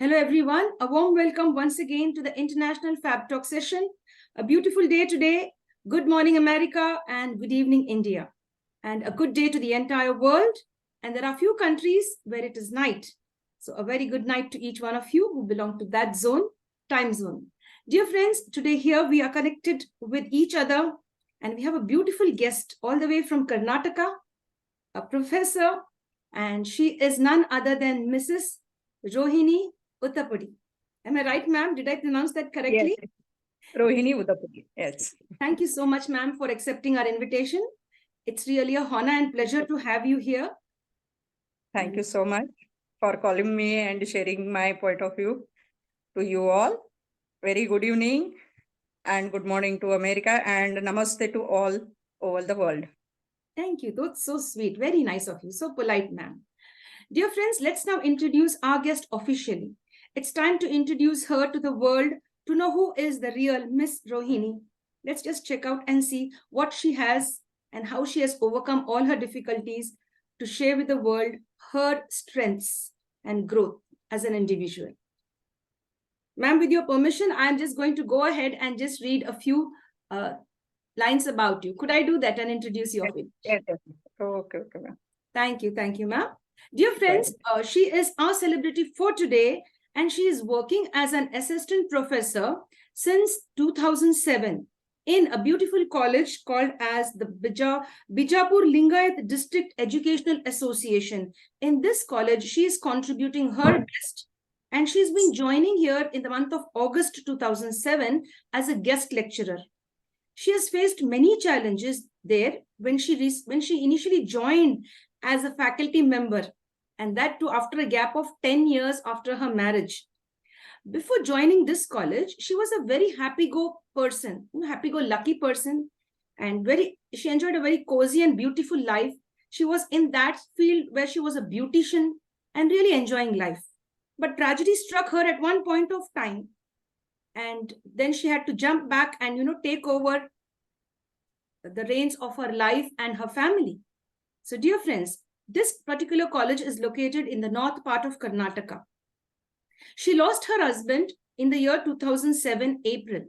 Hello, everyone. A warm welcome once again to the International Fabtalks session. A beautiful day today. Good morning, America, and good evening, India. And a good day to the entire world. And there are a few countries where it is night. So a very good night to each one of you who belong to that time zone. Dear friends, today here we are connected with each other. And we have a beautiful guest all the way from Karnataka, a professor. And she is none other than Mrs. Rohini Udapudi. Am I right, ma'am? Did I pronounce that correctly? Yes, Rohini Udapudi. Yes. Thank you so much, ma'am, for accepting our invitation. It's really a honor and pleasure to have you here. Thank you so much for calling me and sharing my point of view to you all. Very good evening and good morning to America and namaste to all over the world. Thank you. That's so sweet. Very nice of you. So polite, ma'am. Dear friends, let's now introduce our guest officially. It's time to introduce her to the world to know who is the real Miss Rohini. Let's just check out and see what she has and how she has overcome all her difficulties to share with the world her strengths and growth as an individual. Ma'am, with your permission, I'm just going to go ahead and just read a few lines about you. Could I do that and introduce you? Yes. Okay, ma'am. Thank you, ma'am. Dear friends, she is our celebrity for today, and she is working as an assistant professor since 2007 in a beautiful college called as the Bijapur Lingayat District Educational Association. In this college, she is contributing her best, and she's been joining here in the month of August 2007 as a guest lecturer. She has faced many challenges there when she initially joined as a faculty member, and that too after a gap of 10 years after her marriage. Before joining this college, she was a very happy-go-lucky person, and she enjoyed a very cozy and beautiful life. She was in that field where she was a beautician and really enjoying life. But tragedy struck her at one point of time, and then she had to jump back and take over the reins of her life and her family. So dear friends, this particular college is located in the north part of Karnataka. She lost her husband in the year 2007, April.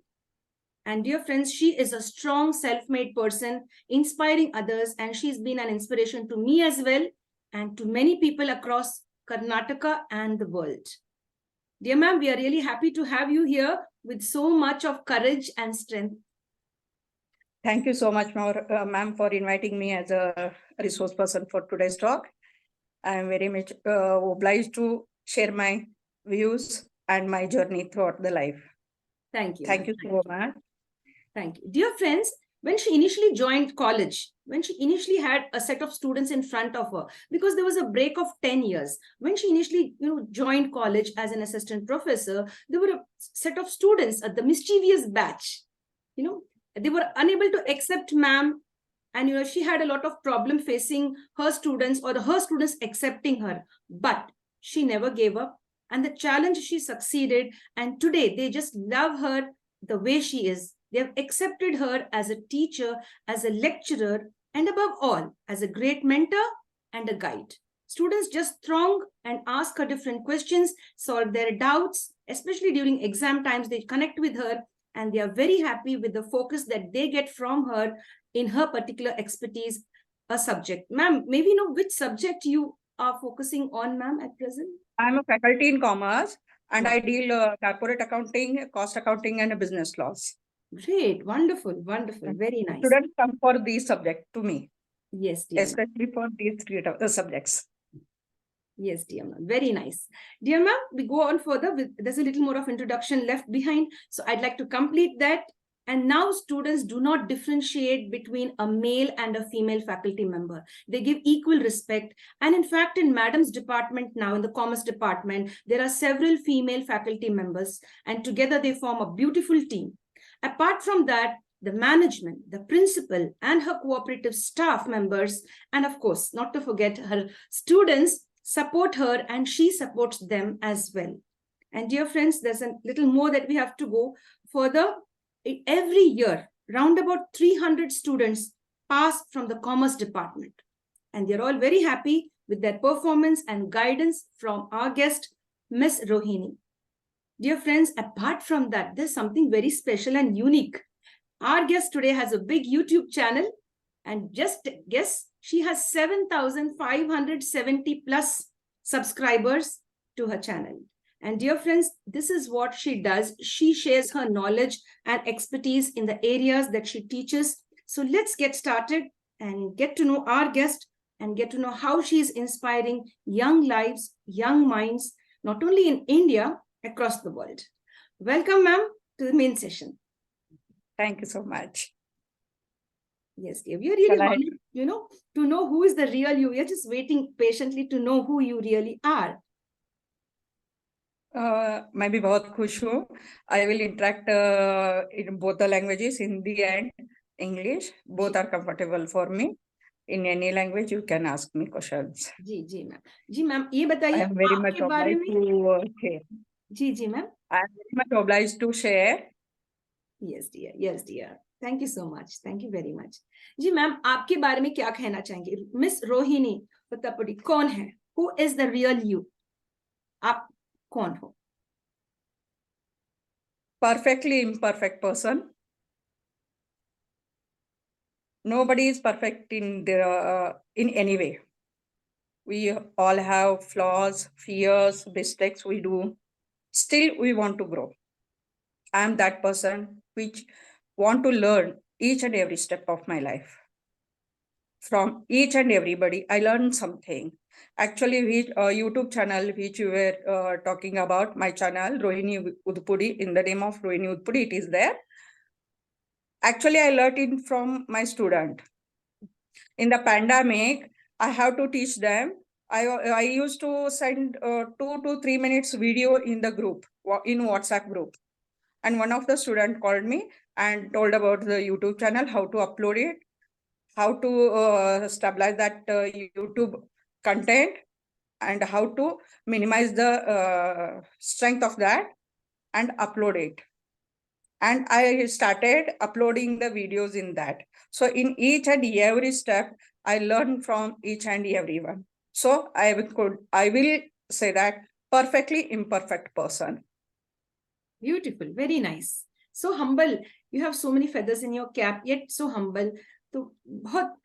And dear friends, she is a strong self-made person, inspiring others, and she's been an inspiration to me as well, and to many people across Karnataka and the world. Dear ma'am, we are really happy to have you here with so much of courage and strength. Thank you so much, ma'am, for inviting me as a resource person for today's talk. I am very much obliged to share my views and my journey throughout the life. Thank you. Thank you so much. Thank you. Dear friends, when she initially joined college, when she initially had a set of students in front of her, because there was a break of 10 years, when she initially joined college as an assistant professor, there were a set of students at the mischievous batch. They were unable to accept ma'am, and she had a lot of problem facing her students or her students accepting her, but she never gave up, and the challenge she succeeded, and today they just love her the way she is. They have accepted her as a teacher, as a lecturer, and above all, as a great mentor and a guide. Students just throng and ask her different questions, solve their doubts, especially during exam times. They connect with her, and they are very happy with the focus that they get from her in her particular expertise, a subject. Ma'am, maybe which subject you are focusing on, ma'am, at present? I'm a faculty in commerce, and I deal corporate accounting, cost accounting, and business laws. Great, wonderful, very nice. Students come for these subjects to me. Yes, dear. Especially for these three subjects. Yes, dear ma'am. Very nice. Dear ma'am, we go on further. There's a little more of introduction left behind. So I'd like to complete that. And now students do not differentiate between a male and a female faculty member. They give equal respect. And in fact, in Madam's department now, in the commerce department, there are several female faculty members. And together they form a beautiful team. Apart from that, the management, the principal, and her cooperative staff members, and of course, not to forget her students, support her, and she supports them as well. And dear friends, there's a little more that we have to go further. Every year, round about 300 students pass from the commerce department, and they're all very happy with their performance and guidance from our guest, Miss Rohini. Dear friends, apart from that, there's something very special and unique. Our guest today has a big YouTube channel, and just guess, she has 7,570 plus subscribers to her channel. And dear friends, this is what she does. She shares her knowledge and expertise in the areas that she teaches. So let's get started and get to know our guest and get to know how she is inspiring young lives, young minds, not only in India, across the world. Welcome, ma'am, to the main session. Thank you so much. Yes, dear. We are really honored, to know who is the real you. We are just waiting patiently to know who you really are. मैं भी बहुत खुश हूँ. I will interact in both the languages, Hindi and English. Both are comfortable for me. In any language, you can ask me questions. जी ma'am. जी ma'am, ये बताइए I am very much आपके बारे obliged में. to share. जी ma'am. I am very much obliged to share. Yes, dear. Yes, dear. Thank you so much. Thank you very much. जी ma'am, आपके बारे में क्या कहना चाहेंगे? मिस रोहिणी उदापुडी कौन है? Who is the real you? आप कौन हो? Perfectly imperfect person. Nobody is perfect in any way. We all have flaws, fears, mistakes we do. Still, we want to grow. I am that person which want to learn each and every step of my life. From each and everybody, I learned something. Actually, YouTube channel which you were talking about, my channel, Rohini Udapudi, in the name of Rohini Udapudi, it is there. Actually, I learned it from my student. In the pandemic, I have to teach them. I used to send 2 to 3 minutes video in the group, in WhatsApp group. And one of the students called me and told about the YouTube channel, how to upload it, how to stabilize that YouTube content, and how to minimize the strength of that and upload it. And I started uploading the videos in that. So in each and every step, I learned from each and every one. So I will say that perfectly imperfect person. Beautiful, very nice. So humble. You have so many feathers in your cap, yet so humble. तो बहुत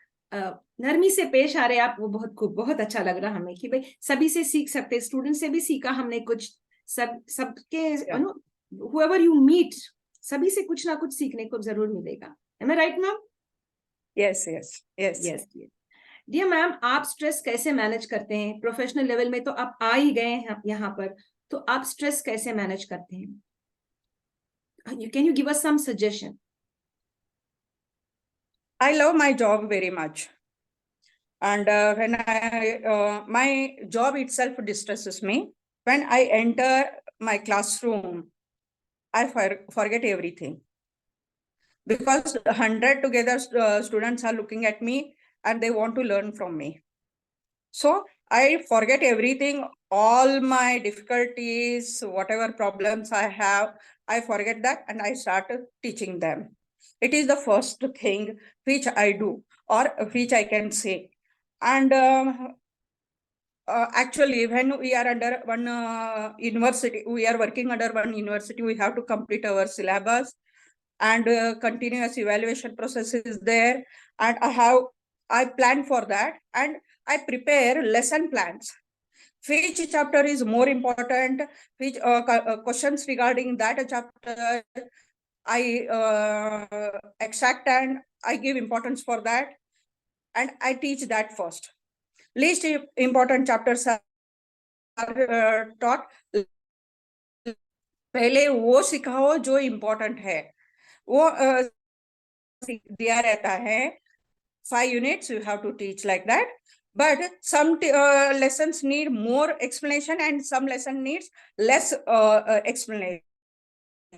नरमी से पेश आ रहे आप, वो बहुत अच्छा लग रहा हमें कि भाई सभी से सीख सकते, स्टूडेंट से भी सीखा हमने कुछ, सबके whoever you meet, सभी से कुछ ना कुछ सीखने को जरूर मिलेगा. Am I right, ma'am? Yes. Dear ma'am, आप स्ट्रेस कैसे मैनेज करते हैं? प्रोफेशनल लेवल में तो आप आ ही गए हैं यहाँ पर, तो आप स्ट्रेस कैसे मैनेज करते हैं? Can you give us some suggestion? I love my job very much. And when my job itself distresses me, when I enter my classroom, I forget everything. Because 100 together students are looking at me and they want to learn from me. So I forget everything, all my difficulties, whatever problems I have, I forget that and I start teaching them. It is the first thing which I do or which I can say. And actually, when we are under one university, we are working under one university, we have to complete our syllabus and continuous evaluation process is there. And I plan for that and I prepare lesson plans. Which chapter is more important, which questions regarding that chapter, I extract and I give importance for that. And I teach that first. Least important chapters are taught. पहले वो सिखाओ जो important है, वो दिया रहता है. 5 units you have to teach like that. But some lessons need more explanation and some lesson needs less explanation.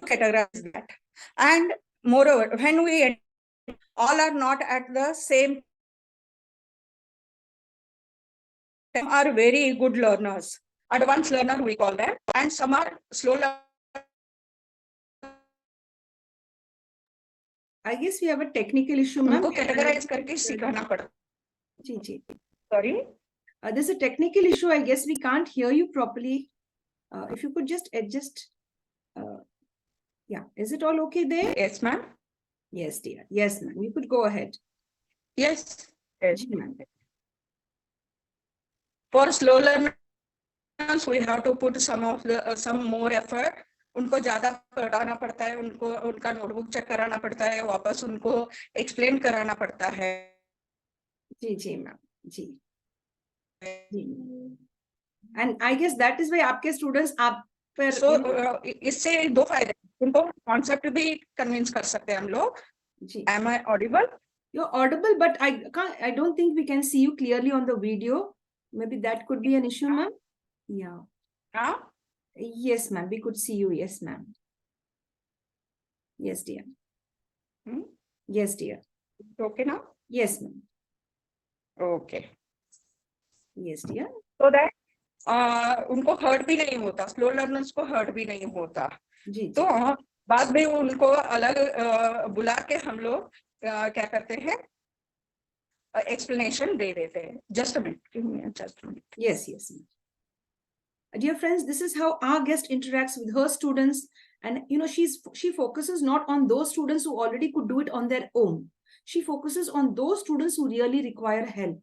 Categorize that. And moreover, when we all are not at the same time, are very good learners, advanced learner we call them, and some are slow learners. I guess we have a technical issue, ma'am. उनको categorize करके सिखाना पड़ा. जी. Sorry? There's a technical issue. I guess we can't hear you properly. If you could just adjust. Yeah, is it all okay there? Yes, ma'am. Yes, dear. Yes, ma'am. You could go ahead. Yes. Yes. Ji, ma'am. For slow learners, we have to put some more effort. उनको ज्यादा पढ़ाना पड़ता है, उनको उनका notebook check कराना पड़ता है, वापस उनको एक्सप्लेन कराना पड़ता है. जी जी मैम जी जी. And I guess that is why आपके students आप पर So इससे दो फायदे, उनको कॉन्सेप्ट भी कन्विंस कर सकते हैं हम लोग. जी. Am I audible? You're audible, but I don't think we can see you clearly on the video. Maybe that could be an issue, ma'am. Yeah. हाँ. Yes, ma'am. We could see you. Yes, ma'am. Yes, dear. Yes, dear. Okay now? Yes, ma'am. Okay. Yes, dear. So that उनको hurt भी नहीं होता, slow learners को hurt भी नहीं होता. जी. तो बाद में उनको अलग बुला के हम लोग क्या करते हैं, एक्सप्लेनेशन दे देते हैं. Just a minute. Yes, yes. Dear friends, this is how our guest interacts with her students. And she focuses not on those students who already could do it on their own. She focuses on those students who really require help.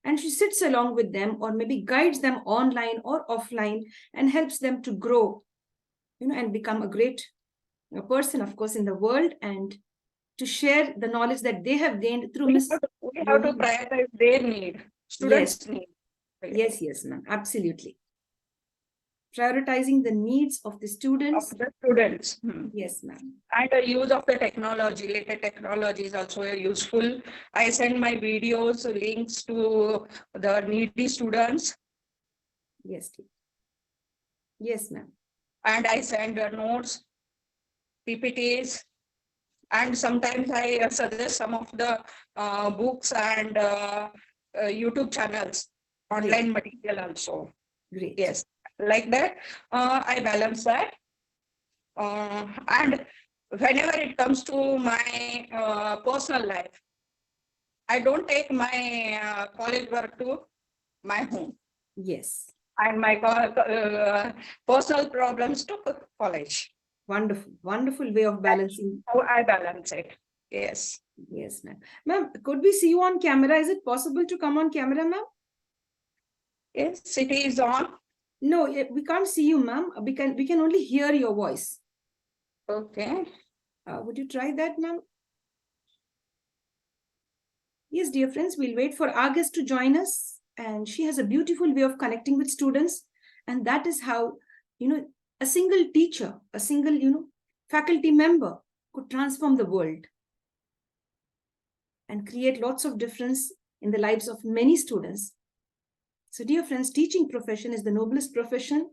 And she sits along with them or maybe guides them online or offline and helps them to grow, and become a great person, of course, in the world, and to share the knowledge that they have gained through We have to prioritize their need, students' need. Yes, yes, ma'am. Absolutely. Prioritizing the needs of the students. Yes, ma'am. And the use of the technology, latest technology is also useful. I send my videos, links to the needy students. Yes. Yes, ma'am. And I send notes, PPTs, and sometimes I suggest some of the books and YouTube channels, online material also. Great. Yes, like that, I balance that. And whenever it comes to my personal life, I don't take my college work to my home. Yes. And my personal problems to college. Wonderful, wonderful way of balancing. How I balance it. Yes. Yes, ma'am. Ma'am, could we see you on camera? Is it possible to come on camera, ma'am? Yes, it is on. No, we can't see you, ma'am. We can only hear your voice. Okay. Would you try that, ma'am? Yes, dear friends, we'll wait for our guest to join us. And she has a beautiful way of connecting with students. And that is how, a single teacher, a single, faculty member could transform the world and create lots of difference in the lives of many students. So, dear friends, teaching profession is the noblest profession.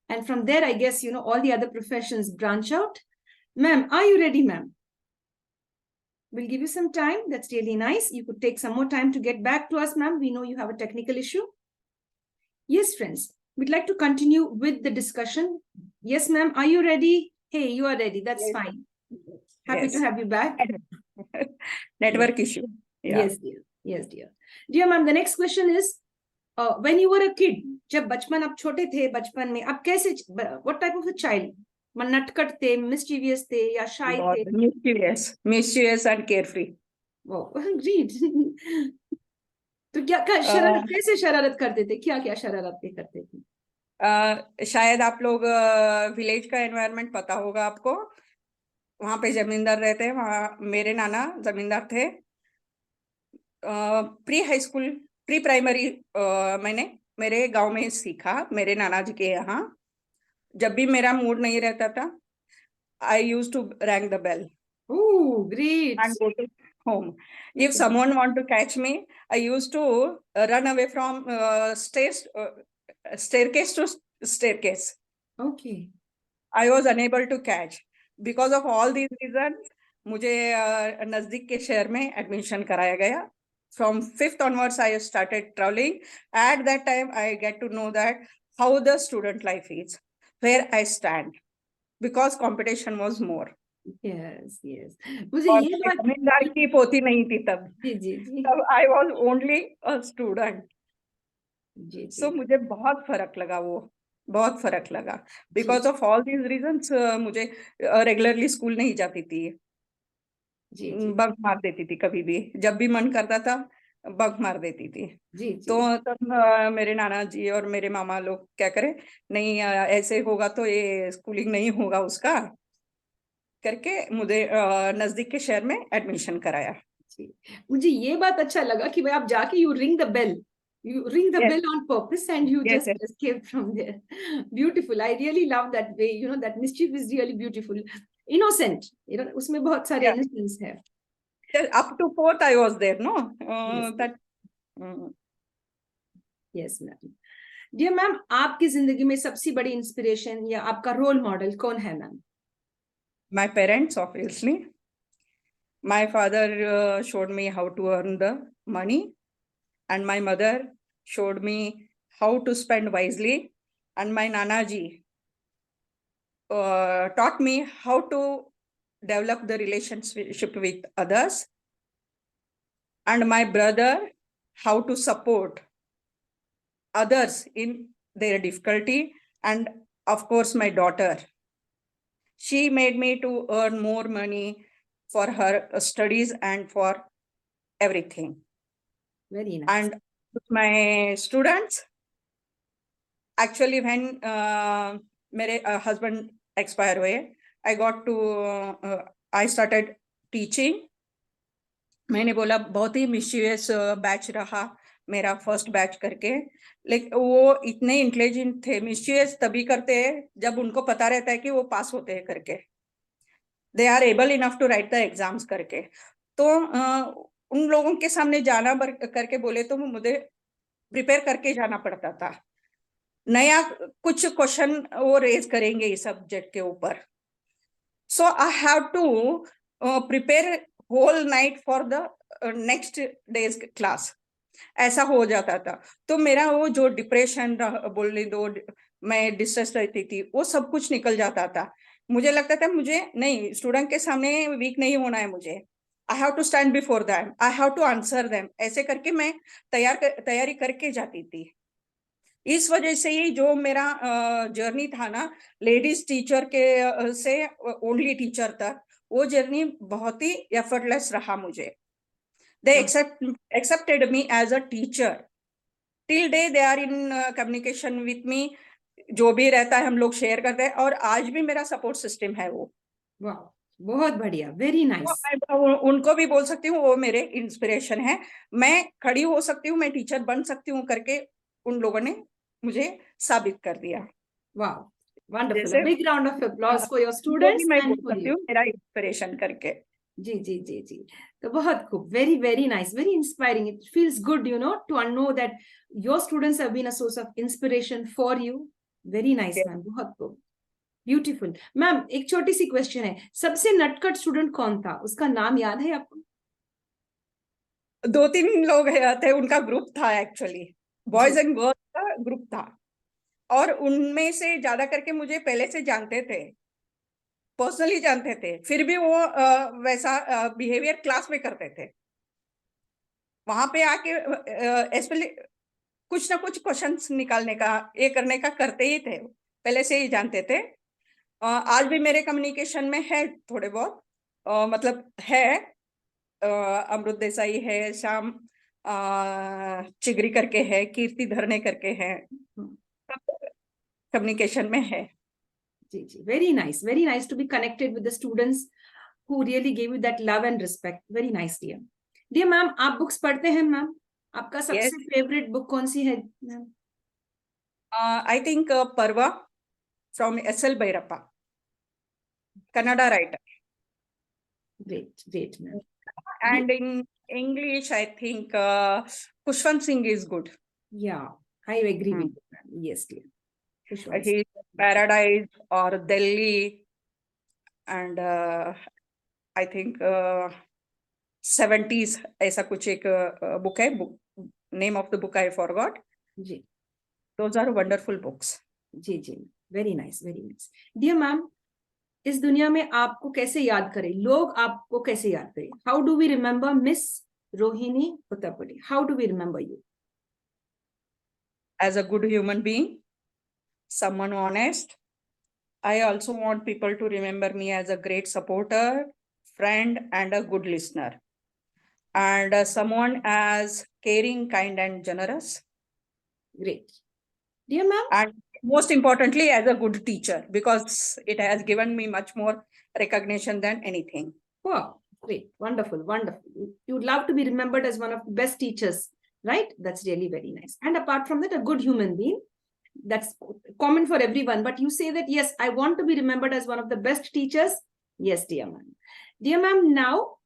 And from there, I guess, all the other professions branch out. Ma'am, are you ready, ma'am? We'll give you some time. That's really nice. You could take some more time to get back to us, ma'am. We know you have a technical issue. Yes, friends, we'd like to continue with the discussion. Yes, ma'am. Are you ready? Hey, you are ready. That's fine. Happy to have you back. Network issue. Yeah. Yes, dear. Yes, dear. Dear ma'am, the next question is, when you were a kid, जब बचपन आप छोटे थे, बचपन में आप कैसे, what type of a child? नटखट थे, mischievous थे या shy थे? Mischievous and carefree. Wow, great. तो क्या शरारत कैसे शरारत करते थे, क्या शरारतें करते थे? शायद आप लोग विलेज का एनवायरनमेंट पता होगा आपको, वहां पे जमींदार रहते हैं. वहाँ मेरे नाना जमींदार थे. Pre high school, pre primary मैंने मेरे गांव में सीखा, मेरे नाना जी के यहाँ. जब भी मेरा मूड नहीं रहता था, I used to ring the bell. Oh, great. And go to home. If someone want to catch me, I used to run away from staircase to staircase. Okay. I was unable to catch. Because of all these reasons, मुझे नजदीक के शहर में admission कराया गया. From 5th onwards, I started traveling. At that time, I get to know that how the student life is, where I stand, because competition was more. Yes, yes. मुझे ये बात जमींदार की पोती नहीं थी तब. जी. तब I was only a student. Ji. So मुझे बहुत फर्क लगा वो. बहुत फर्क लगा। Because of all these reasons मुझे रेगुलरली स्कूल नहीं जाती थी, जी जी बंक मार देती थी, कभी भी जब भी मन करता था बंक मार देती थी। जी तो जी तब मेरे नाना जी और मेरे मामा लोग क्या करे, नहीं ऐसे होगा तो ये स्कूलिंग नहीं होगा उसका, करके मुझे नजदीक के शहर में एडमिशन कराया। जी। मुझे ये बात अच्छा लगा कि भाई आप जाके you ring the yes bell on purpose and you yes just escape from there. Beautiful. I really love that way. That mischief is really beautiful. Innocent. उसमें बहुत सारे यस, innocence है. up to fourth I was there, no, Yes. that Yes, ma'am. Dear ma'am, आपकी जिंदगी में सबसे बड़ी inspiration या आपका रोल मॉडल कौन है ma'am? my parents, obviously. My father showed me how to earn the money, and my mother showed me how to spend wisely, and my nanaji taught me how to develop the relationship with others, and my brother how to support others in their difficulty, and of course my daughter, she made me to earn more money for her studies and for everything. Very nice. And my students, actually when मेरे husband expire हुए, I started teaching. मैंने बोला बहुत ही मिशीवियस batch रहा मेरा first batch करके, लेकिन वो इतने इंटेलिजेंट थे। मिशीवियस तभी करते हैं जब उनको पता रहता है कि वो पास होते हैं करके, they are able enough to write the exams करके। तो उन लोगों के सामने जाना करके बोले तो मुझे प्रिपेयर करके जाना पड़ता था, नया कुछ क्वेश्चन वो रेज करेंगे इस सब्जेक्ट के ऊपर। So I have to prepare whole night for the next day's class, ऐसा हो जाता था। तो मेरा वो जो डिप्रेशन बोलने दो, मैं डिस्ट्रेस रहती थी, वो सब कुछ निकल जाता था। मुझे लगता था मुझे नहीं, स्टूडेंट के सामने वीक नहीं होना है, मुझे I have to stand before them, I have to answer them, ऐसे करके मैं तैयारी करके जाती थी। इस वजह से ही जो मेरा जर्नी था ना, लेडीज टीचर के से ओनली टीचर तक, वो जर्नी बहुत ही एफर्टलेस रहा मुझे। They accepted me as a teacher. Till day they are in communication with me. जो भी रहता है हम लोग शेयर करते हैं, और आज भी मेरा सपोर्ट सिस्टम है वो। वाह, बहुत बढ़िया, वेरी नाइस। उनको भी बोल सकती हूँ वो मेरे इंस्पिरेशन है, मैं खड़ी हो सकती हूँ, मैं टीचर बन सकती हूँ करके उन लोगों ने मुझे साबित कर दिया। वाह, वंडरफुल। जैसे big round of applause for your वो भी स्टूडेंट्स मैं एंड बोल फॉर सकती यू। हूँ मेरा इंस्पिरेशन करके। जी जी जी जी। तो बहुत खूब, very very nice, very inspiring. It feels good to know that your students have been a source of inspiration for you. Very nice ma'am, बहुत खूब, ब्यूटीफुल। मैम एक छोटी सी क्वेश्चन है, सबसे नटखट स्टूडेंट कौन था? उसका नाम याद है आपको? 2-3 लोग थे, उनका ग्रुप था, एक्चुअली बॉयज एंड गर्ल्स का ग्रुप था, और उनमें से ज्यादा करके मुझे पहले से जानते थे, पर्सनली जानते थे, फिर भी वो वैसा बिहेवियर क्लास में करते थे। वहां पे आके स्पेशली कुछ ना कुछ क्वेश्चंस निकालने का, ये करने का करते ही थे, पहले से ही जानते थे। आज भी मेरे कम्युनिकेशन में है थोड़े बहुत, मतलब है, अमृत देसाई है, श्याम चिगरी करके है, कीर्ति धरने करके है, कम्युनिकेशन में है। जी जी, very nice to be connected with the students who really gave you that love and respect. Very nice, dear. Dear ma'am, आप बुक्स पढ़ते हैं मैम? आपका Yes, सबसे फेवरेट बुक कौन सी है ma'am? I think Parva from S.L. Bhairappa, Kannada writer. Great, great ma'am. And in English, I think Kushwant Singh is good. Yeah, I agree with you ma'am. Yes, dear. Kushwant He Paradise or Delhi, and I think 70s ऐसा कुछ एक book है, name of the book I forgot. जी Those are wonderful books. जी जी, very nice, very nice. Dear ma'am, इस दुनिया में आपको कैसे याद करें, लोग आपको कैसे याद करें? How do we remember miss Rohini Udapudi? How do we remember you? As a good human being, someone honest. I also want people to remember me as a great supporter, friend, and a good listener. And someone as caring, kind, and generous. Great. Dear ma'am. And most importantly, as a good teacher, because it has given me much more recognition than anything. Wow, great, wonderful, wonderful. You would love to be remembered as one of the best teachers, right? That's really very nice. And apart from that, a good human being. That's common for everyone. But you say that, yes, I want to be remembered as one of the best teachers. Yes, dear ma'am. Dear ma'am, now,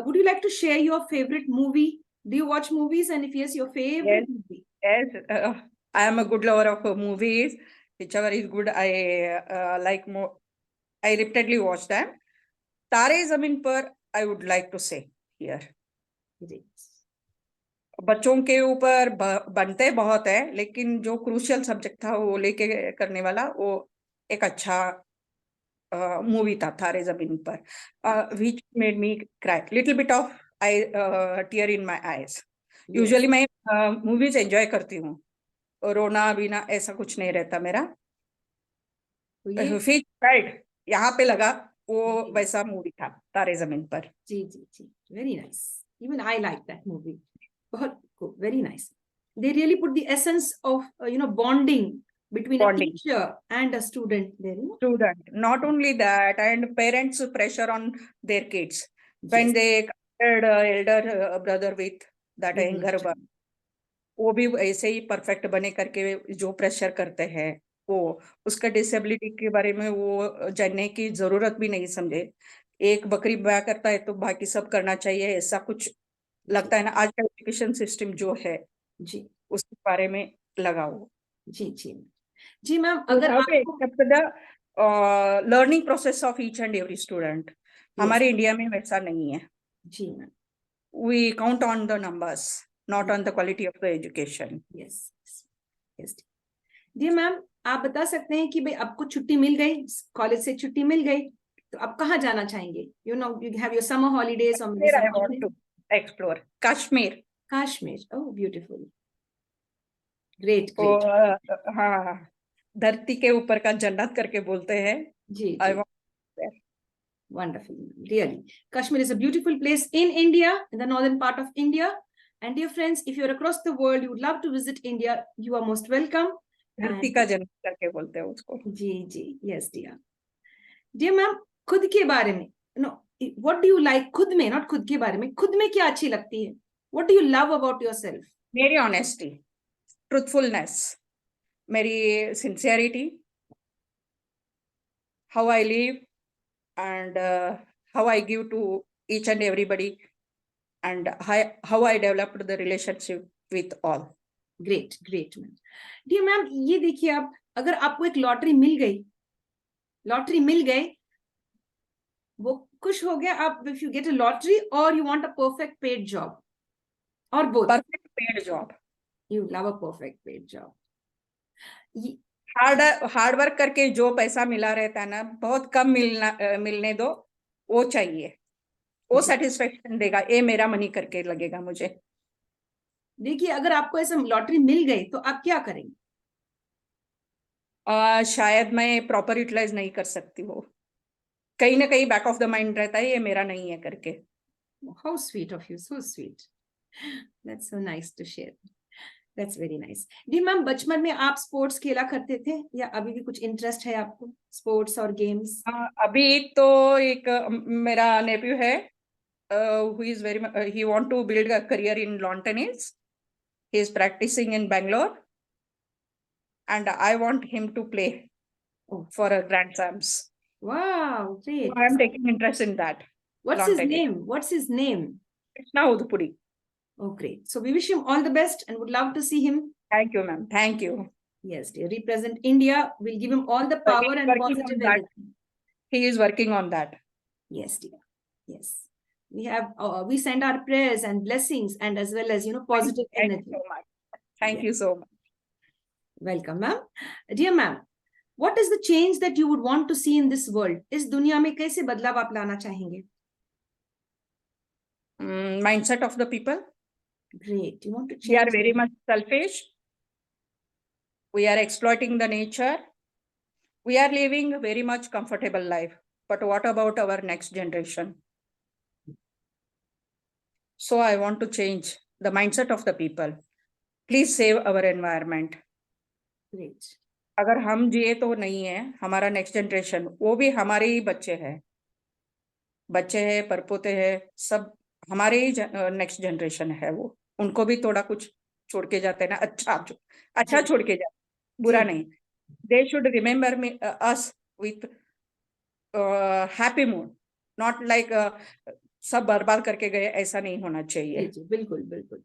would you like to share your favorite movie? Do you watch movies? And if yes, your favorite movie? Yes, I am a good lover of movies. Whichever is good, I like more. I repeatedly watch them. Tare Zameen Par, I would like to say here. Great. बच्चों के ऊपर बनते बहुत है, लेकिन जो crucial subject था वो लेके करने वाला वो एक अच्छा मूवी था थारे जमीन पर, which made me cry little bit of tear in my eyes. Usually मैं मूवीज एंजॉय करती हूँ, रोना बीना ऐसा कुछ नहीं रहता मेरा. फील राइट यहाँ पे लगा वो वैसा मूवी था तारे जमीन पर. जी जी जी, very nice. Even I like that movie. बहुत very nice. They really put the essence of bonding between a teacher and a student there. Student, not only that, and parents pressure on their kids when they compared elder brother with that younger one. वो भी ऐसे ही perfect बने करके जो pressure करते हैं वो उसका डिसेबिलिटी के बारे में वो जानने की जरूरत भी नहीं समझे. एक बकरी ब्याह करता है तो बाकी सब करना चाहिए ऐसा कुछ लगता है ना. आज का एजुकेशन सिस्टम जो है जी उसके बारे में लगाओ. जी जी जी मैम. अगर learning process of each and every student, हमारे इंडिया में वैसा नहीं है. जी ma'am. We count on the numbers, not on the quality of the education. Yes yes. जी मैम, आप बता सकते हैं कि भाई आपको छुट्टी मिल गई, कॉलेज से छुट्टी मिल गई, तो आप कहाँ जाना चाहेंगे? You have your summer holidays और I want to explore Kashmir. Kashmir. Oh beautiful. Great great. हाँ, धरती के ऊपर का जन्नत करके बोलते हैं. जी. Wonderful, really. Kashmir is a beautiful place in India, in the northern part of India. And dear friends, if you're across the world, you would love to visit India, you are most welcome. धरती का जन्नत करके बोलते हैं उसको. जी जी, yes dear. Dear ma'am, खुद के बारे में, what do you like? खुद में, not खुद के बारे में, खुद में क्या अच्छी लगती है? What do you love about yourself? मेरी honesty, truthfulness, मेरी sincerity, how I live, and how I give to each and everybody, and how I developed the relationship with all. Great, great, ma'am. Dear ma'am, ये देखिए आप, अगर आपको एक lottery मिल गई, वो खुश हो गया आप, if you get a lottery or you want a perfect paid job, or both? Perfect paid job. You love a perfect paid job. Hard work करके जो पैसा मिला रहता है ना, बहुत कम मिलने दो, वो चाहिए. वो सेटिस्फेक्शन देगा, ये मेरा मनी करके लगेगा मुझे. देखिए अगर आपको ऐसा लॉटरी मिल गई तो आप क्या करेंगे? शायद मैं प्रॉपर यूटिलाइज नहीं कर सकती हूँ. कहीं ना कहीं बैक ऑफ द माइंड रहता है ये मेरा नहीं है करके. How sweet of you, so sweet. That's so nice to share. That's very nice. जी मैम, बचपन में आप स्पोर्ट्स खेला करते थे या अभी भी कुछ इंटरेस्ट है आपको स्पोर्ट्स और गेम्स? अभी तो एक मेरा नेफ्यू है, who is he want to build a career in lawn tennis. He is practicing in Bangalore, and I want him to play for a Grand Slams. Wow, great. So I am taking interest in that. What's his name? What's his name? Krishna Udapudi. Oh, great. So we wish him all the best and would love to see him. Thank you, ma'am. Thank you. Yes, dear. Represent India. We'll give him all the power and positive energy. He is working on that. Yes, dear. Yes. We send our prayers and blessings and as well as, positive energy. Thank you so much. Thank you so much. Welcome, ma'am. Dear ma'am, what is the change that you would want to see in this world? इस दुनिया में कैसे बदलाव आप लाना चाहेंगे? Mindset of the people. Great. You want to change? They are very much selfish. we are exploiting the nature, we are living a very much comfortable life. But what about our next generation? So I want to change the mindset of the people. Please save our environment. Great. अगर हम जिए तो नहीं है, हमारा next generation, वो भी हमारे ही बच्चे हैं, परपोते हैं, सब हमारे ही नेक्स्ट जनरेशन है। वो उनको भी थोड़ा कुछ छोड़ के जाते हैं ना, अच्छा छोड़ के जाते, बुरा नहीं। They should remember me us with happy mood, not like सब बर्बाद करके गए, ऐसा नहीं होना चाहिए। जी, बिल्कुल बिल्कुल,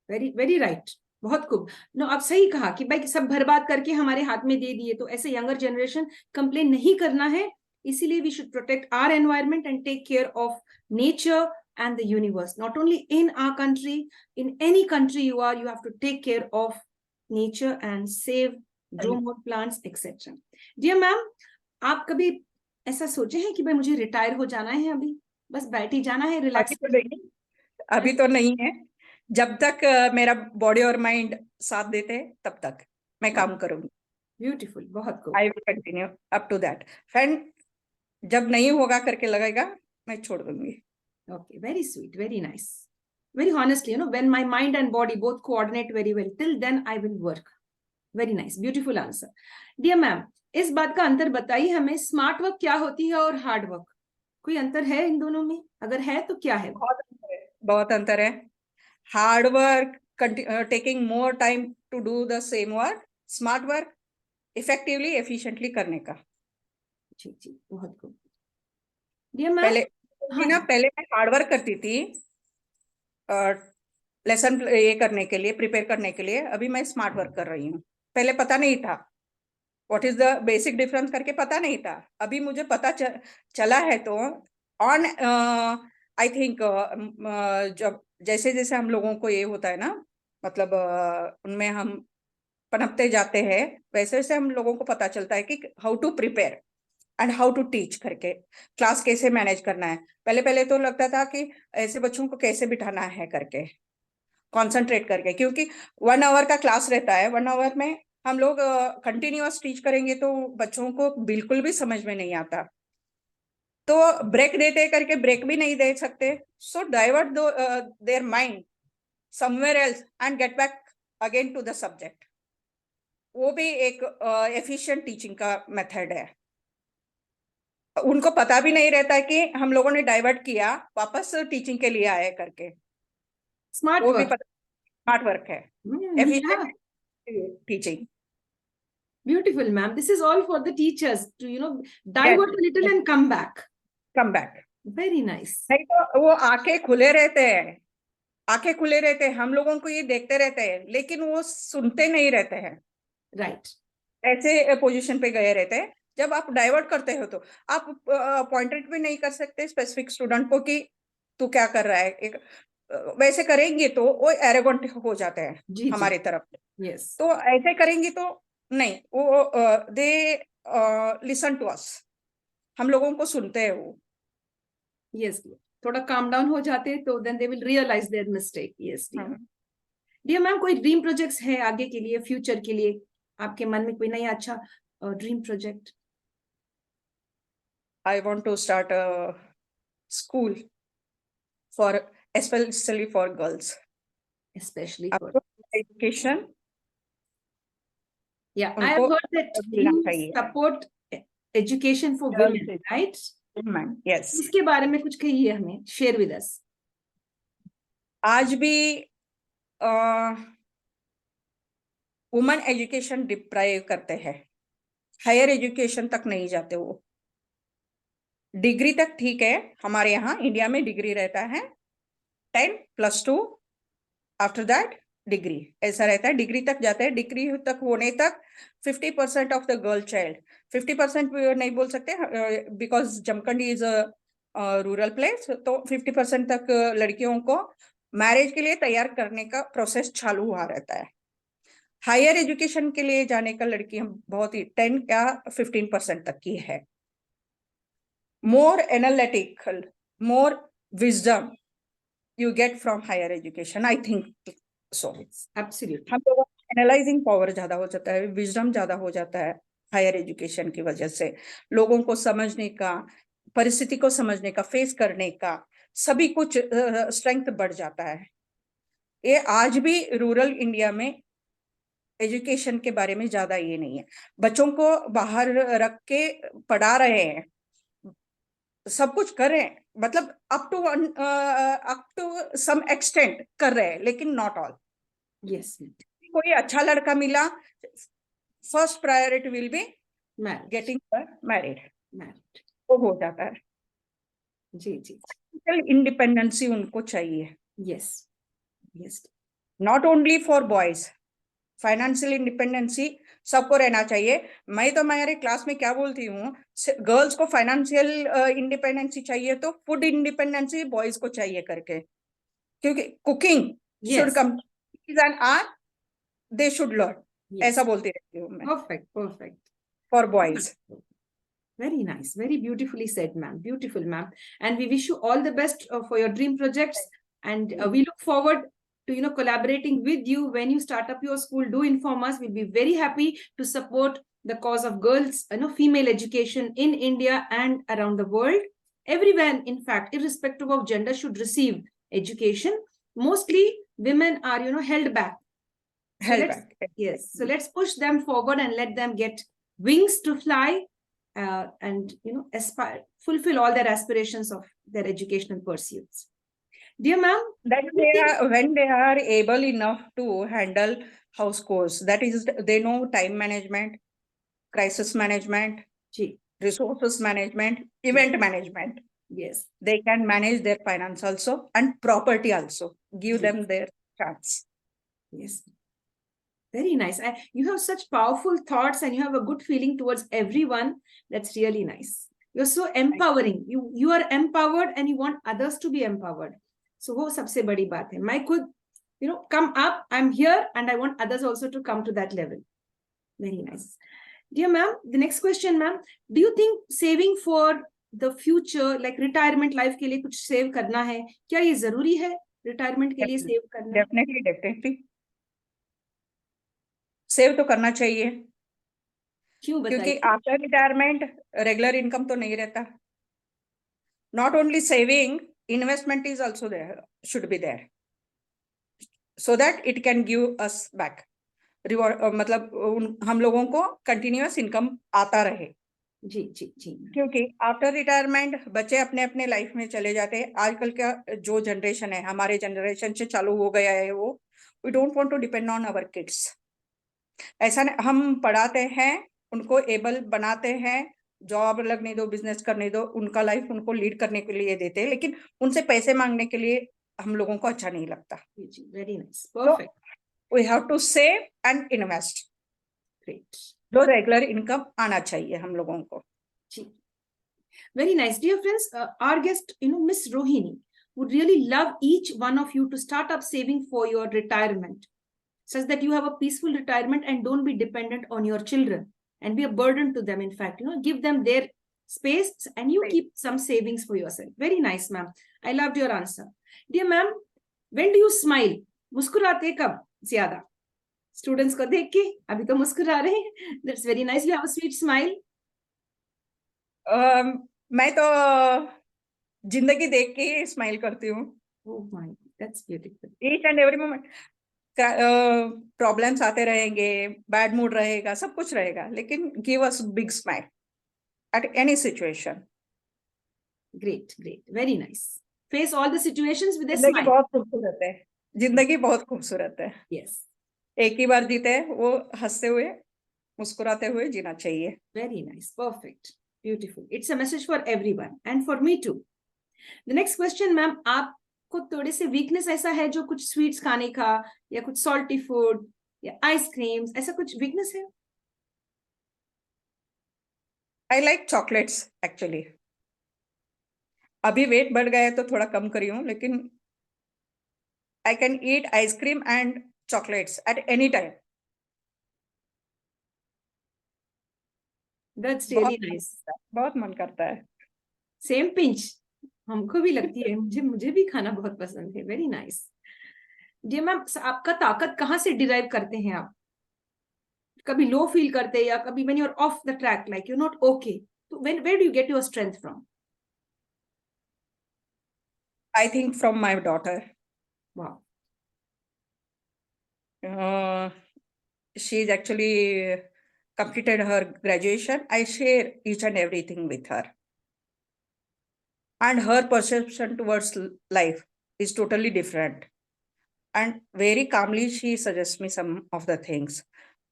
वेरी वेरी राइट, बहुत खूब। नो, आप सही कहा कि भाई सब बर्बाद करके हमारे हाथ में दे दिए, तो ऐसे यंगर जनरेशन कंप्लेन नहीं करना है। इसीलिए we should protect our environment and take care of nature and the universe. Not only in our country, in any country you are, you have to take care of nature and save, grow more plants, etc. Dear ma'am, आप कभी ऐसा सोचे हैं कि भाई मुझे retire हो जाना है, अभी बस बैठ ही जाना है, रिलैक्स? अभी तो नहीं है। जब तक मेरा बॉडी और माइंड साथ देते तब तक मैं काम करूंगी। ब्यूटीफुल, बहुत खूब। I will continue up to that. Friend, जब नहीं होगा करके लगेगा, मैं छोड़ दूंगी। Okay, very sweet, very nice. Very honestly, when my mind and body both coordinate very well, till then I will work. Very nice, beautiful answer. Dear ma'am, इस बात का अंतर बताइए हमें, स्मार्ट वर्क क्या होती है और हार्ड वर्क, कोई अंतर है इन दोनों में? अगर है तो क्या है? बहुत अंतर है। Hard work, taking more time to do the same work, smart work effectively, efficiently करने का। जी जी, बहुत खूब। डियर मैम, पहले मैं हार्ड वर्क करती थी लेसन ये करने के लिए, प्रिपेयर करने के लिए। अभी मैं स्मार्ट वर्क कर रही हूँ। पहले पता नहीं था what is the basic difference करके, पता नहीं था। अभी मुझे पता चला है। तो ऑन आई थिंक जब जैसे जैसे हम लोगों को ये होता है ना, मतलब उनमें हम पनपते जाते हैं, वैसे वैसे हम लोगों को पता चलता है कि how to prepare and how to teach करके, क्लास कैसे मैनेज करना है। पहले पहले तो लगता था कि ऐसे बच्चों को कैसे बिठाना है करके, कॉन्सेंट्रेट करके, क्योंकि 1 आवर का क्लास रहता है। 1 आवर में हम लोग कंटिन्यूअस टीच करेंगे तो बच्चों को बिल्कुल भी समझ में नहीं आता। तो ब्रेक देते करके ब्रेक भी नहीं दे सकते। So divert their mind somewhere else and get back again to the subject. वो भी एक एफिशिएंट टीचिंग का मेथड है। उनको पता भी नहीं रहता है कि हम लोगों ने डाइवर्ट किया, वापस टीचिंग के लिए आए करके। स्मार्ट वो वर्क, भी स्मार्ट वर्क है, efficient teaching. Beautiful, ma'am. This is all for the teachers to, divert a little and come back. Come back. Very nice. नहीं तो वो आंखें खुले रहते हैं, आंखें खुले रहते हैं, हम लोगों को ये देखते रहते हैं, लेकिन वो सुनते नहीं रहते हैं। Right. ऐसे पोजीशन पे गए रहते हैं। जब आप डाइवर्ट करते हो तो आप पॉइंटेड भी नहीं कर सकते स्पेसिफिक स्टूडेंट को कि तू क्या कर रहा है। एक वैसे करेंगे तो वो एरोगेंट हो जाते हैं हमारी तरफ। Yes. तो ऐसे करेंगे तो नहीं, वो दे लिसन टू अस, हम लोगों को सुनते हैं वो। Yes, थोड़ा काम डाउन हो जाते हैं तो then they will realize their mistake. Yes, dear. Dear ma'am, कोई ड्रीम प्रोजेक्ट्स है आगे के लिए, फ्यूचर के लिए आपके मन में कोई नया अच्छा dream project? I want to start a school for, especially for girls. Especially for education. Yeah, I have heard that you support education for women, right? Women, yes. इसके बारे में कुछ कहिए हमें, share with us. आज भी women education deprive करते हैं, हायर एजुकेशन तक नहीं जाते। वो डिग्री तक ठीक है, हमारे यहाँ इंडिया में डिग्री रहता है 10+2, आफ्टर दैट डिग्री, ऐसा रहता है। डिग्री तक जाते हैं। डिग्री तक होने तक 50% ऑफ द गर्ल चाइल्ड, 50% नहीं बोल सकते because Jamkhandi is a rural place, तो 50% तक लड़कियों को मैरिज के लिए तैयार करने का प्रोसेस चालू हुआ रहता है। हायर एजुकेशन के लिए जाने का लड़की हम बहुत ही 10 या 15% तक की है। मोर analytical, more wisdom you get from higher education, I think so. Absolutely. हम लोगों को एनालाइजिंग पावर ज्यादा हो जाता है, विजडम ज्यादा हो जाता है हायर एजुकेशन की वजह से। लोगों को समझने का, परिस्थिति को समझने का, फेस करने का, सभी कुछ स्ट्रेंथ बढ़ जाता है। ये आज भी रूरल इंडिया में एजुकेशन के बारे में ज्यादा ये नहीं है। बच्चों को बाहर रख के पढ़ा रहे हैं, सब कुछ कर रहे हैं, मतलब अप टू सम एक्सटेंट कर रहे हैं, लेकिन नॉट ऑल। यस, कोई अच्छा लड़का मिला, first priority will be getting married, वो हो जाता है। जी जी, इंडिपेंडेंसी उनको चाहिए, yes yes, not only for boys. Financial independency सबको रहना चाहिए। मैं तो मेरे क्लास में क्या बोलती हूँ, गर्ल्स को फाइनेंशियल इंडिपेंडेंसी चाहिए तो फूड इंडिपेंडेंसी बॉयज को चाहिए करके, क्योंकि cooking should come an art, they should learn, ऐसा बोलती रहती हूँ मैं। Perfect perfect for boys. Very nice, very beautifully said, ma'am. Beautiful, ma'am. And we wish you all the best for your dream projects. And we look forward to, collaborating with you when you start up your school. Do inform us. We'll be very happy to support the cause of girls, female education in India and around the world. Everyone, in fact, irrespective of gender, should receive education. Mostly women are, held back. So yes. So let's push them forward and let them get wings to fly. And aspire, fulfill all their aspirations of their educational pursuits. Dear ma'am, when they are able enough to handle house chores, that is, they know time management, crisis management, resources management, event management. Yes, they can manage their finance also and property also. Give them their chance. Yes. Very nice. You have such powerful thoughts and you have a good feeling towards everyone. That's really nice. You're so empowering. You are empowered and you want others to be empowered. So wo sabse badi baat hai. I could, come up. I'm here and I want others also to come to that level. Very nice. Dear ma'am, the next question, ma'am. Do you think saving for the future, like retirement life ke liye kuch save karna hai? Kya ye zaruri hai? Retirement ke liye save karna? Definitely. Save तो करना चाहिए, क्यों बताइए? क्योंकि after retirement regular income तो नहीं रहता। Not only saving, investment is also there, should be there, so that it can give us back reward, मतलब हम लोगों को कंटिन्यूअस इनकम आता रहे। जी जी जी। क्योंकि आफ्टर रिटायरमेंट बच्चे अपने अपने लाइफ में चले जाते हैं। आजकल का जो जनरेशन है, हमारे जनरेशन से चालू हो गया है वो, we don't want to depend on our kids. ऐसा हम पढ़ाते हैं, उनको एबल बनाते हैं, जॉब लगने दो, बिजनेस करने दो, उनका लाइफ उनको लीड करने के लिए देते हैं, लेकिन उनसे पैसे मांगने के लिए हम लोगों को अच्छा नहीं लगता। Very nice, perfect. We have to save and invest. Great. जो रेगुलर इनकम आना चाहिए हम लोगों को। जी, very nice. Dear friends, our guest, Miss Rohini, would really love each one of you to start up saving for your retirement, such that you have a peaceful retirement and don't be dependent on your children and be a burden to them. In fact, give them their space and you keep some savings for yourself. Very nice, ma'am. I loved your answer. Dear ma'am, when do you smile? मुस्कुराते कब ज्यादा? Students को देख के अभी तो मुस्कुरा रहे हैं. That's very nice. You have a sweet smile. मैं तो जिंदगी देख के ही स्माइल करती हूँ। Oh my, that's beautiful. Each and every moment. Problems आते रहेंगे, बैड मूड रहेगा, सब कुछ रहेगा, लेकिन give us big smile at any situation. Great great, very nice. Face all the situations with a smile. Smile. बहुत खूबसूरत है, जिंदगी बहुत खूबसूरत है। यस, एक ही बार जीते हैं, वो हंसते हुए, मुस्कुराते हुए जीना चाहिए। Very nice, perfect, beautiful. It's a message for everyone and for me too. The next question, ma'am, आपको थोड़े से वीकनेस ऐसा है जो कुछ स्वीट्स खाने का या कुछ सॉल्टी फूड या आइसक्रीम्स, ऐसा कुछ वीकनेस है? I like chocolates actually. अभी वेट बढ़ गया है तो थोड़ा कम करी हूँ, लेकिन I can eat ice cream and chocolates at any time. That's really nice. बहुत मन करता है। सेम पिंच, हमको भी लगती है, मुझे भी खाना बहुत पसंद है। Very nice. जी मैम, आपका ताकत कहाँ से डिराइव करते हैं आप? कभी लो फील करते या कभी when you're off the track, like you're not okay, so where do you get your strength from? I think from my daughter. Wow. She's actually completed her graduation. I share each and everything with her. And her perception towards life is totally different. And very calmly, she suggests me some of the things.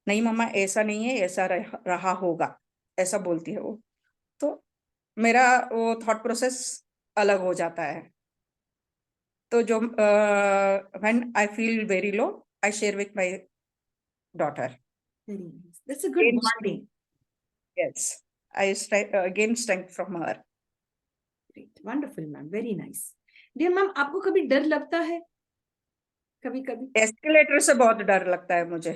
नहीं मम्मा ऐसा नहीं है, ऐसा रहा होगा, ऐसा बोलती है वो. तो मेरा वो थॉट प्रोसेस अलग हो जाता है. तो जो when I feel very low, I share with my daughter. Very nice. That's a good bonding. Yes, I gain strength from her. Great. Wonderful, ma'am. Very nice. Dear ma'am, आपको कभी डर लगता है? कभी कभी? एस्केलेटर से बहुत डर लगता है मुझे.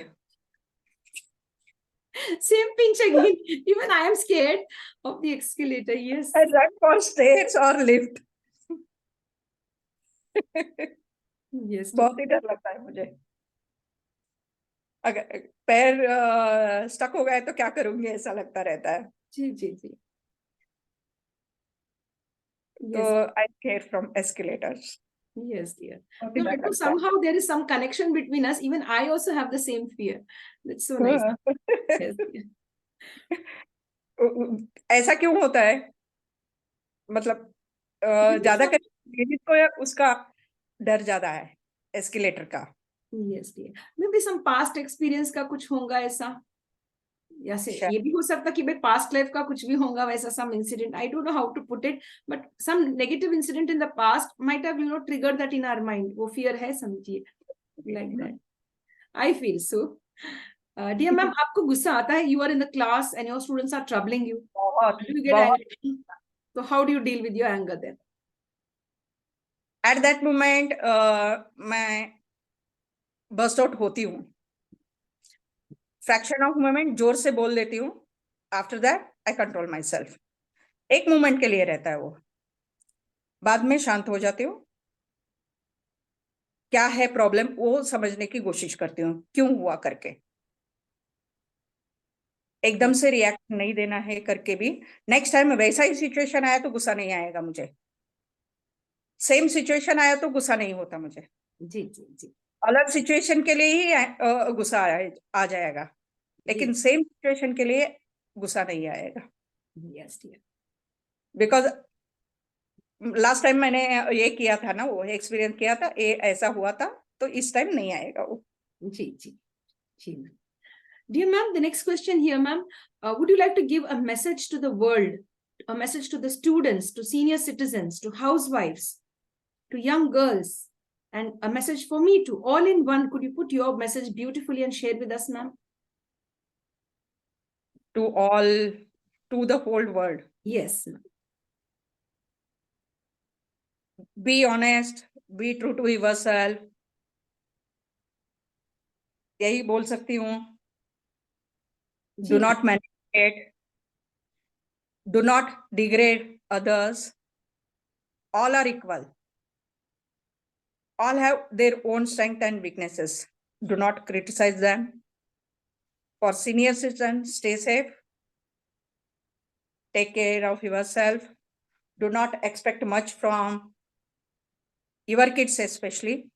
Same pinch again. Even I am scared of the escalator. Yes. I run for stairs or lift. Yes. बहुत ही डर लगता है मुझे. अगर पैर स्टक हो गए तो क्या करूंगी ऐसा लगता रहता है. जी जी जी. तो Yes. I care from escalators. Yes, dear. बहुत ही No, डर because लगता है. somehow there is some connection between us. Even I also have the same fear. That's so nice. Yes, dear. ऐसा क्यों होता है? मतलब ज्यादा लेडीज को उसका डर ज्यादा है एस्केलेटर का. Yes, dear. Maybe some past experience का कुछ होगा ऐसा. या से ये भी हो सकता कि भाई पास्ट लाइफ का कुछ भी होगा वैसा some incident. I don't know how to put it, but some negative incident in the past might have triggered that in our mind. वो fear है समझिए, like that. I feel so. Dear ma'am, आपको गुस्सा आता है? You are in the class and your students are troubling you. बहुत Do you get angry? So how do you deal with your anger then? At that moment मैं burst out होती हूँ. Fraction of moment जोर से बोल देती हूँ. After that I control my self. एक मोमेंट के लिए रहता है वो. बाद में शांत हो जाती हूँ. क्या है प्रॉब्लम वो समझने की कोशिश करती हूँ, क्यों हुआ करके. एकदम से रिएक्ट नहीं देना है करके भी. नेक्स्ट टाइम वैसा ही सिचुएशन आया तो गुस्सा नहीं आएगा मुझे. सेम सिचुएशन आया तो गुस्सा नहीं होता मुझे. जी जी जी. अलग सिचुएशन के लिए ही गुस्सा आ जाएगा, लेकिन सेम सिचुएशन के लिए गुस्सा नहीं आएगा. Yes, dear. Because last time मैंने ये किया था ना, वो एक्सपीरियंस किया था, ये ऐसा हुआ था, तो इस टाइम नहीं आएगा वो. जी जी जी. Dear ma'am, the next question here, ma'am, would you like to give a message to the world, a message to the students, to senior citizens, to housewives, to young girls, and a message for me too, all in one? Could you put your message beautifully and share with us, ma'am? To the whole world. Yes. Be honest, be true to yourself. यही बोल सकती हूँ. Do not manipulate. Do not degrade others. All are equal. All have their own strengths and weaknesses. Do not criticize them. For senior citizens, stay safe. Take care of yourself. Do not expect much from your kids especially.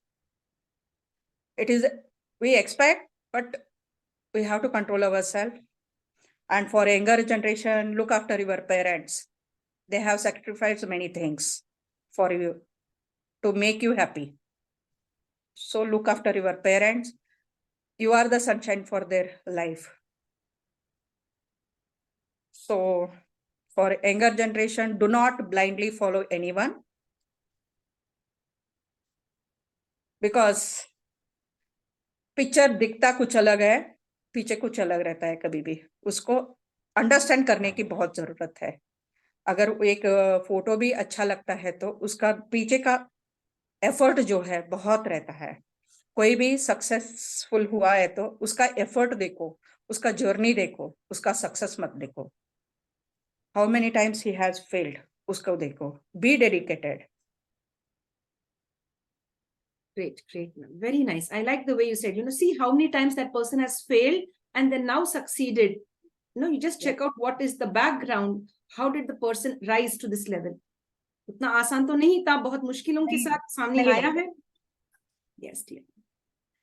We expect, but we have to control ourselves. And for younger generation, look after your parents. They have sacrificed many things for you to make you happy. So look after your parents. You are the sunshine for their life. So for younger generation, do not blindly follow anyone. Because picture दिखता कुछ अलग है, पीछे कुछ अलग रहता है. कभी भी उसको अंडरस्टैंड करने की बहुत जरूरत है. अगर एक फोटो भी अच्छा लगता है तो उसका पीछे का एफर्ट जो है बहुत रहता है. कोई भी सक्सेसफुल हुआ है तो उसका एफर्ट देखो, उसका जर्नी देखो, उसका सक्सेस मत देखो. How many times he has failed, उसको देखो. Be dedicated. Great, great. Very nice. I like the way you said, see how many times that person has failed and then now succeeded. No, you just check out what is the background. How did the person rise to this level? उतना आसान तो नहीं था, बहुत मुश्किलों के साथ सामने आया है. Yes, dear.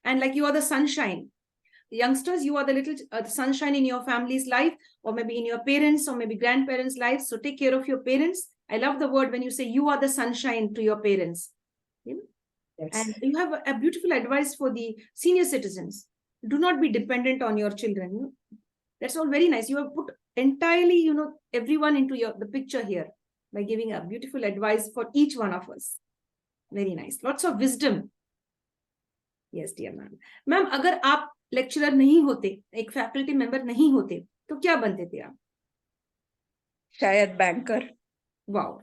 And like you are the sunshine. Youngsters, you are the little sunshine in your family's life, or maybe in your parents or maybe grandparents' life. So take care of your parents. I love the word when you say you are the sunshine to your parents. You know? Yes. And you have a beautiful advice for the senior citizens. Do not be dependent on your children. You know? That's all very nice. You have put entirely, you know, everyone into the picture here by giving a beautiful advice for each one of us. Very nice. Lots of wisdom. Yes, dear ma'am. Ma'am, अगर आप lecturer नहीं होते, एक faculty member नहीं होते, तो क्या बनते थे आप? शायद banker. Wow.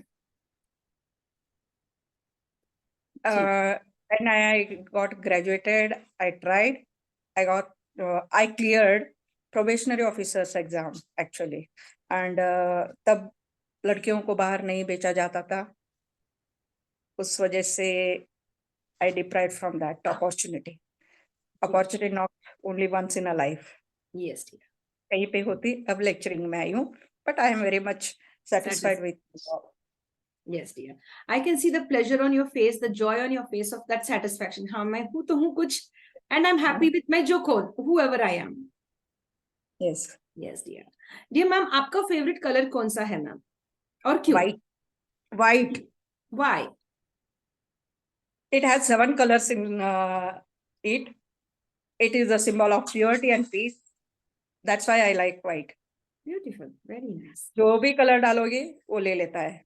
When I got graduated, I tried. I cleared probationary officers exam actually, and तब लड़कियों को बाहर नहीं बेचा जाता था. उस वजह से I deprived from that opportunity. Opportunity not only once in a life. Yes, dear. कहीं पे होती, अब lecturing में आई हूँ, but I am very much satisfied with the job. Yes, dear. I can see the pleasure on your face, the joy on your face of that satisfaction. हाँ, मैं हूँ तो हूँ कुछ, and I'm happy with my जो कौन, whoever I am. Yes. Yes, dear. Dear ma'am, आपका favorite color कौन सा है ma'am? और क्यों? White. White. Why? It has 7 colors in it. It is a symbol of purity and peace. That's why I like white. Beautiful. Very nice. जो भी colour डालोगे वो ले लेता है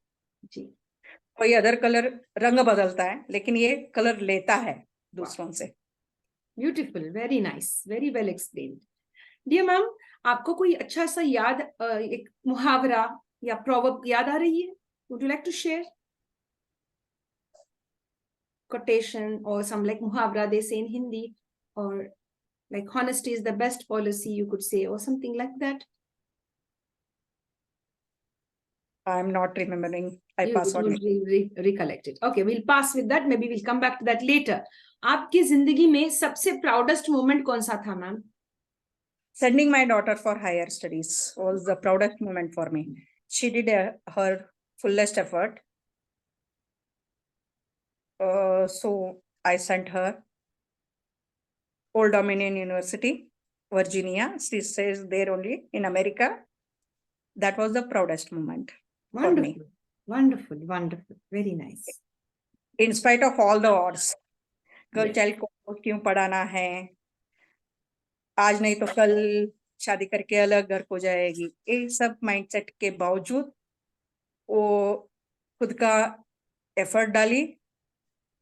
जी. कोई अदर कलर रंग बदलता है, लेकिन ये कलर लेता है दूसरों से. Beautiful. Very nice. Very well explained. Dear ma'am, आपको कोई अच्छा सा याद, एक मुहावरा या proverb याद आ रही है? Would you like to share? Quotation or some like muhavra they say in Hindi, or like honesty is the best policy you could say, or something like that. I'm not remembering. I You pass on it. recollect it. Okay, we'll pass with that. Maybe we'll come back to that later. आपकी जिंदगी में सबसे proudest moment कौन सा था, ma'am? Sending my daughter for higher studies was the proudest moment for me. She did her fullest effort. So I sent her Old Dominion University, Virginia. She says there only in America. That was the proudest moment for me. Wonderful, wonderful. Very nice. In spite of all the odds, girl Yes. child को क्यों पढ़ाना है, आज नहीं तो कल शादी करके अलग घर को जाएगी, ये सब माइंडसेट के बावजूद वो खुद का एफर्ट डाली.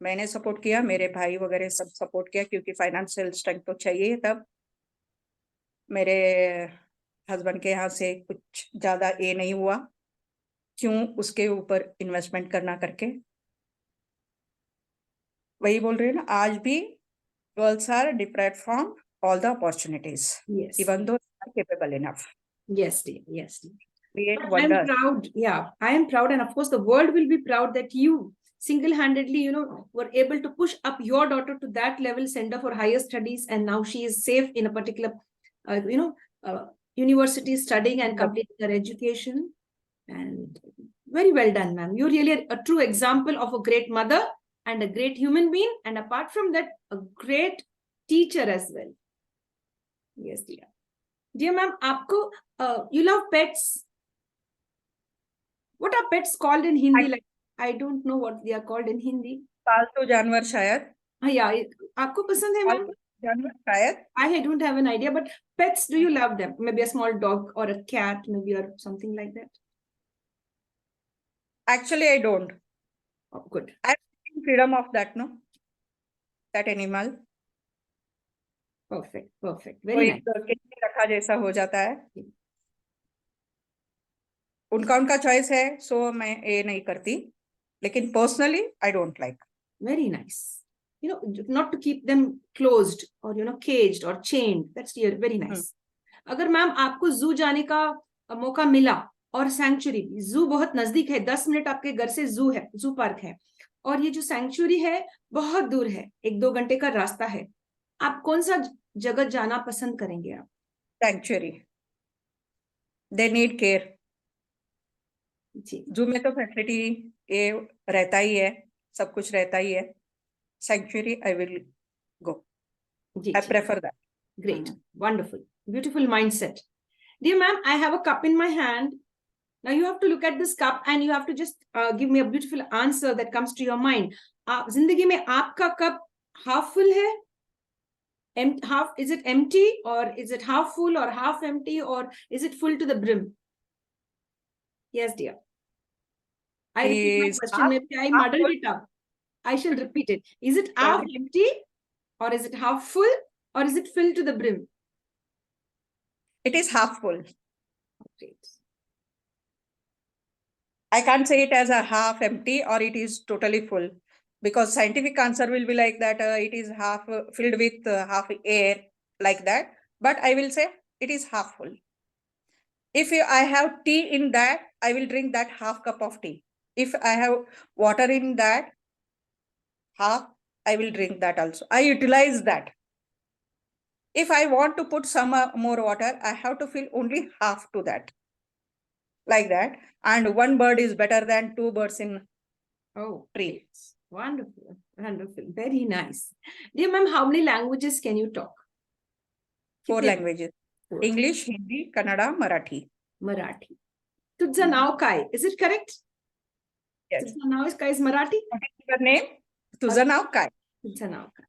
मैंने सपोर्ट किया, मेरे भाई वगैरह सब सपोर्ट किया, क्योंकि फाइनेंशियल स्ट्रेंथ तो चाहिए. तब मेरे हस्बैंड के यहाँ से कुछ ज्यादा ये नहीं हुआ, क्यों उसके ऊपर इन्वेस्टमेंट करना करके. वही बोल रहे हैं ना, आज भी girls are deprived from all the opportunities. Yes. Even though they are capable enough. Yes, dear. Yes, dear. Create I'm wonders. proud. Yeah, I am proud. And of course, the world will be proud that you single-handedly, you know, were able to push up your daughter to that level, send her for higher studies. And now she is safe in a particular, university studying and completing her education. And very well done, ma'am. You're really a true example of a great mother and a great human being. And apart from that, a great teacher as well. Yes, dear. Dear ma'am, you love pets. What are pets called in Hindi? I don't know what they are called in Hindi. पालतू जानवर शायद. Yeah, आपको पसंद है ma'am? जानवर शायद. I don't have an idea, but pets, do you love them? Maybe a small dog or a cat, maybe, or something like that. Actually, I don't. Oh, good. I have freedom of that, no? That animal. Perfect, perfect. Very nice. रखा जैसा हो जाता है. उनका choice है, सो मैं ये नहीं करती. लेकिन personally I don't like. Very nice. You know, not to keep them closed or, you know, caged or chained. That's very nice. अगर मैम आपको जू जाने का मौका मिला, और सैंक्चुरी, जू बहुत नजदीक है, 10 मिनट आपके घर से जू है, जू पार्क है, और ये जो सैंक्चुरी है बहुत दूर है, 1-2 घंटे का रास्ता है, आप कौन सा जगह जाना पसंद करेंगे आप? sanctuary. They need care. जी जू में तो फैसिलिटी ये रहता ही है, सब कुछ रहता ही है. Sanctuary, I will go. Ji I ji. prefer that. Great, wonderful, beautiful mindset. Dear ma'am, I have a cup in my hand. Now you have to look at this cup and you have to just give me a beautiful answer that comes to your mind. जिंदगी में आपका cup half full है? Half, is it empty or is it half full or half empty or is it full to the brim? Yes, dear. I repeat my Is question. half- Maybe I half muddled full. it up. I shall repeat it. Is it half Sorry. empty or is it half full or is it filled to the brim? It is half full. Great. I can't say it as a half empty or it is totally full, because scientific answer will be like that. It is half filled with half air, like that. But I will say it is half full. If I have tea in that, I will drink that half cup of tea. If I have water in that half, I will drink that also. I utilize that. If I want to put some more water, I have to fill only half to that. Like that. And one bird is better than two birds in tree. Wonderful, wonderful, very nice. Dear ma'am, how many languages can you talk? 4 कितने? languages. 4. English, Hindi, Kannada, Marathi. Marathi. तुझं नाव काय? Is it correct? Yes. तुझं नाव is काय is Marathi? What is your name? तुझं नाव काय? तुझं नाव काय?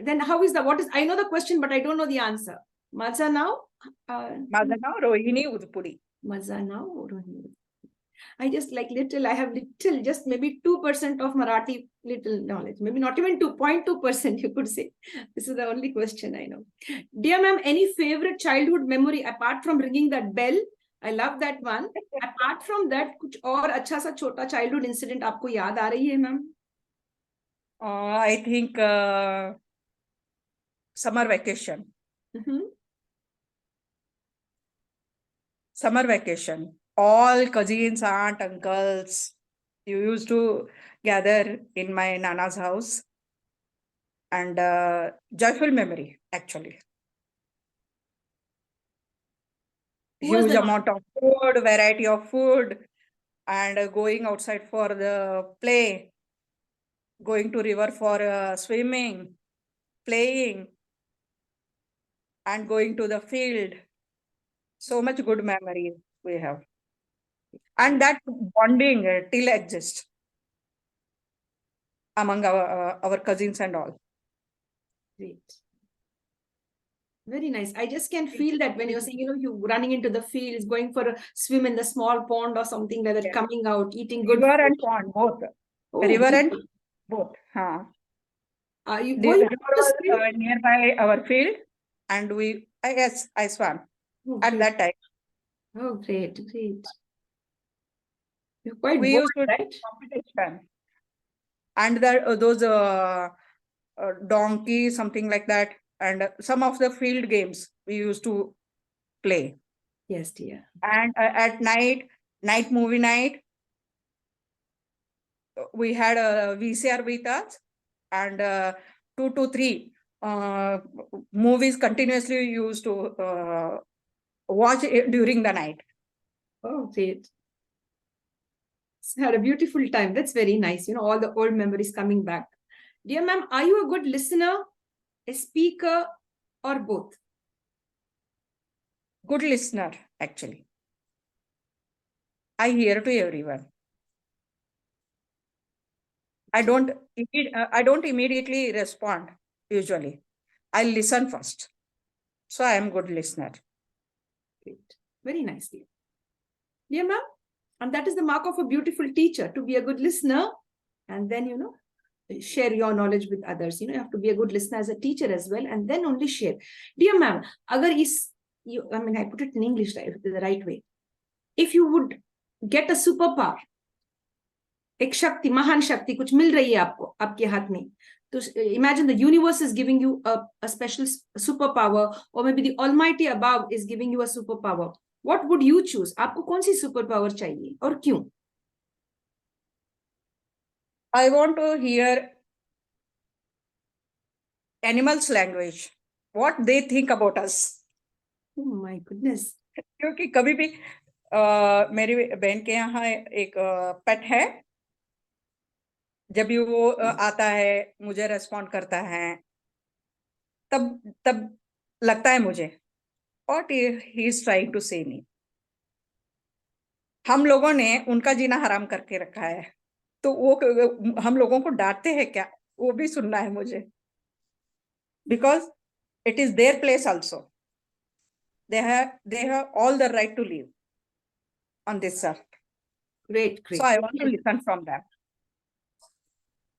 Then how is the, what is, I know the question, but I don't know the answer. माझं नाव? माझं नाव रोहिणी उदपुडी. माझं नाव Rohini. I just like little, I have little, just maybe 2% of Marathi little knowledge, maybe not even 2.2%, you could say. This is the only question I know. Dear ma'am, any favorite childhood memory apart from ringing that bell? I love that one. Apart from that, कुछ और अच्छा सा छोटा childhood incident आपको याद आ रही है ma'am? I think summer vacation. Summer vacation. All cousins, aunt, uncles, you used to gather in my Nana's house. And joyful memory, actually. Huge amount of food, variety of food, and going outside for the play, going to river for swimming, playing, and going to the field. So much good memories we have. And that bonding still exists among our cousins and all. Great. Very nice. I just can feel that when you're saying, you running into the fields, going for a swim in the small pond or something like that, yeah. Coming out, eating good river food. And pond, both. Oh, river beautiful. And both. Are you the going river was nearby our field, and I swam at that time. Oh, great, great. You're quite we bored, used to right? Competition. And those donkey, something like that, and some of the field games we used to play. Yes, dear. And at night movie night, we had a VCR with us, and 2 to 3 movies continuously used to watch during the night. Oh, great. Had a beautiful time. That's very nice. All the old memories coming back. Dear ma'am, are you a good listener, a speaker, or both? Good listener, actually. I hear to everyone. I don't immediately respond, usually. I listen first. So I am good listener. Great. Very nice, dear. Dear ma'am, and that is the mark of a beautiful teacher, to be a good listener, and then, share your knowledge with others. You have to be a good listener as a teacher as well, and then only share. Dear ma'am, I put it in English, right, the right way. If you would get a superpower, एक शक्ति, महान शक्ति कुछ मिल रही है आपको, आपके हाथ में, तो imagine the universe is giving you a special superpower, or maybe the almighty above is giving you a superpower. What would you choose? आपको कौन सी superpower चाहिए और क्यों? I want to hear animals' language, what they think about us. Oh my goodness. क्योंकि कभी भी मेरी बहन के यहाँ एक पेट है, जब भी वो आता है, मुझे रेस्पॉन्ड करता है, तब तब लगता है मुझे what he is trying to say me. हम लोगों ने उनका जीना हराम करके रखा है, तो वो हम लोगों को डांटते हैं क्या, वो भी सुनना है मुझे, because it is their place also. they have all the right to live on this earth. Great, So great. I want to listen from them.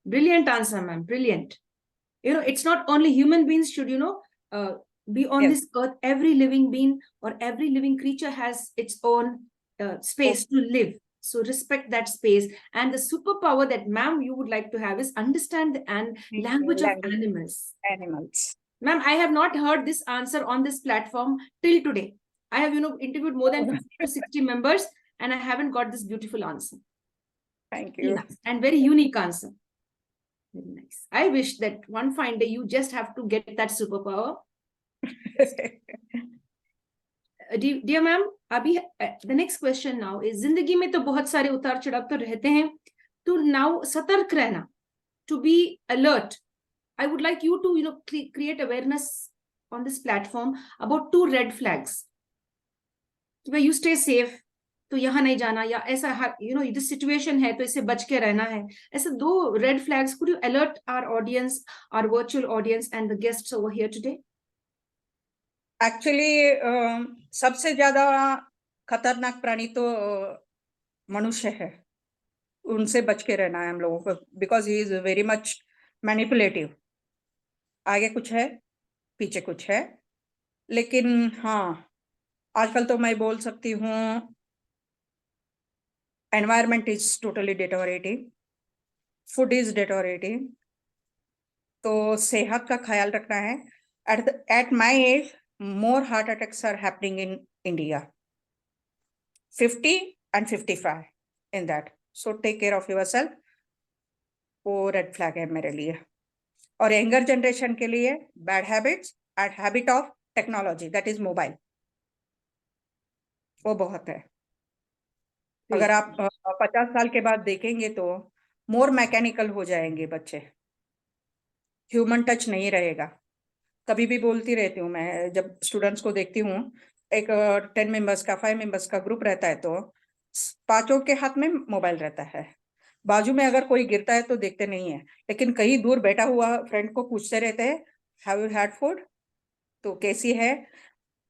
Brilliant answer, ma'am. Brilliant. You know, it's not only human beings should, be on Yes. this earth. Every living being or every living creature has its own space to live. So respect that space. And the superpower that, ma'am, you would like to have is understand the language of animals. Animals. Ma'am, I have not heard this answer on this platform till today. I have, interviewed more than 50 to 60 members, and I haven't got this beautiful answer. Thank you. Nice. And very unique answer. Very nice. I wish that one fine day you just have to get that superpower. Dear ma'am, अभी the next question now is, जिंदगी में तो बहुत सारे उतार चढ़ाव तो रहते हैं, तो now सतर्क रहना, to be alert. I would like you to create awareness on this platform about 2 red flags. where you stay safe, तो यहाँ नहीं जाना, या ऐसा this situation है तो इससे बच के रहना है, ऐसे 2 red flags. Could you alert our audience, our virtual audience and the guests over here today? Actually, सबसे ज्यादा खतरनाक प्राणी तो मनुष्य है, उनसे बच के रहना है हम लोगों को, because he is very much manipulative. आगे कुछ है, पीछे कुछ है, लेकिन हाँ, आजकल तो मैं बोल सकती हूँ environment is totally deteriorating, food is deteriorating, तो सेहत का ख्याल रखना है। At my age more heart attacks are happening in India, 50 and 55 in that. So take care of yourself. वो रेड फ्लैग है मेरे लिए। और यंगर जनरेशन के लिए bad habits and habit of technology, that is mobile, वो बहुत है। अगर आप 50 साल के बाद देखेंगे तो मोर मैकेनिकल हो जाएंगे बच्चे, ह्यूमन टच नहीं रहेगा। कभी भी बोलती रहती हूँ मैं, जब स्टूडेंट्स को देखती हूँ, एक 10 मेंबर्स का 5 मेंबर्स का ग्रुप रहता है तो 5 के हाथ में मोबाइल रहता है, बाजू में अगर कोई गिरता है तो देखते नहीं है, लेकिन कहीं दूर बैठा हुआ फ्रेंड को पूछते रहते हैं हैव यू हैड फूड, तो कैसी है,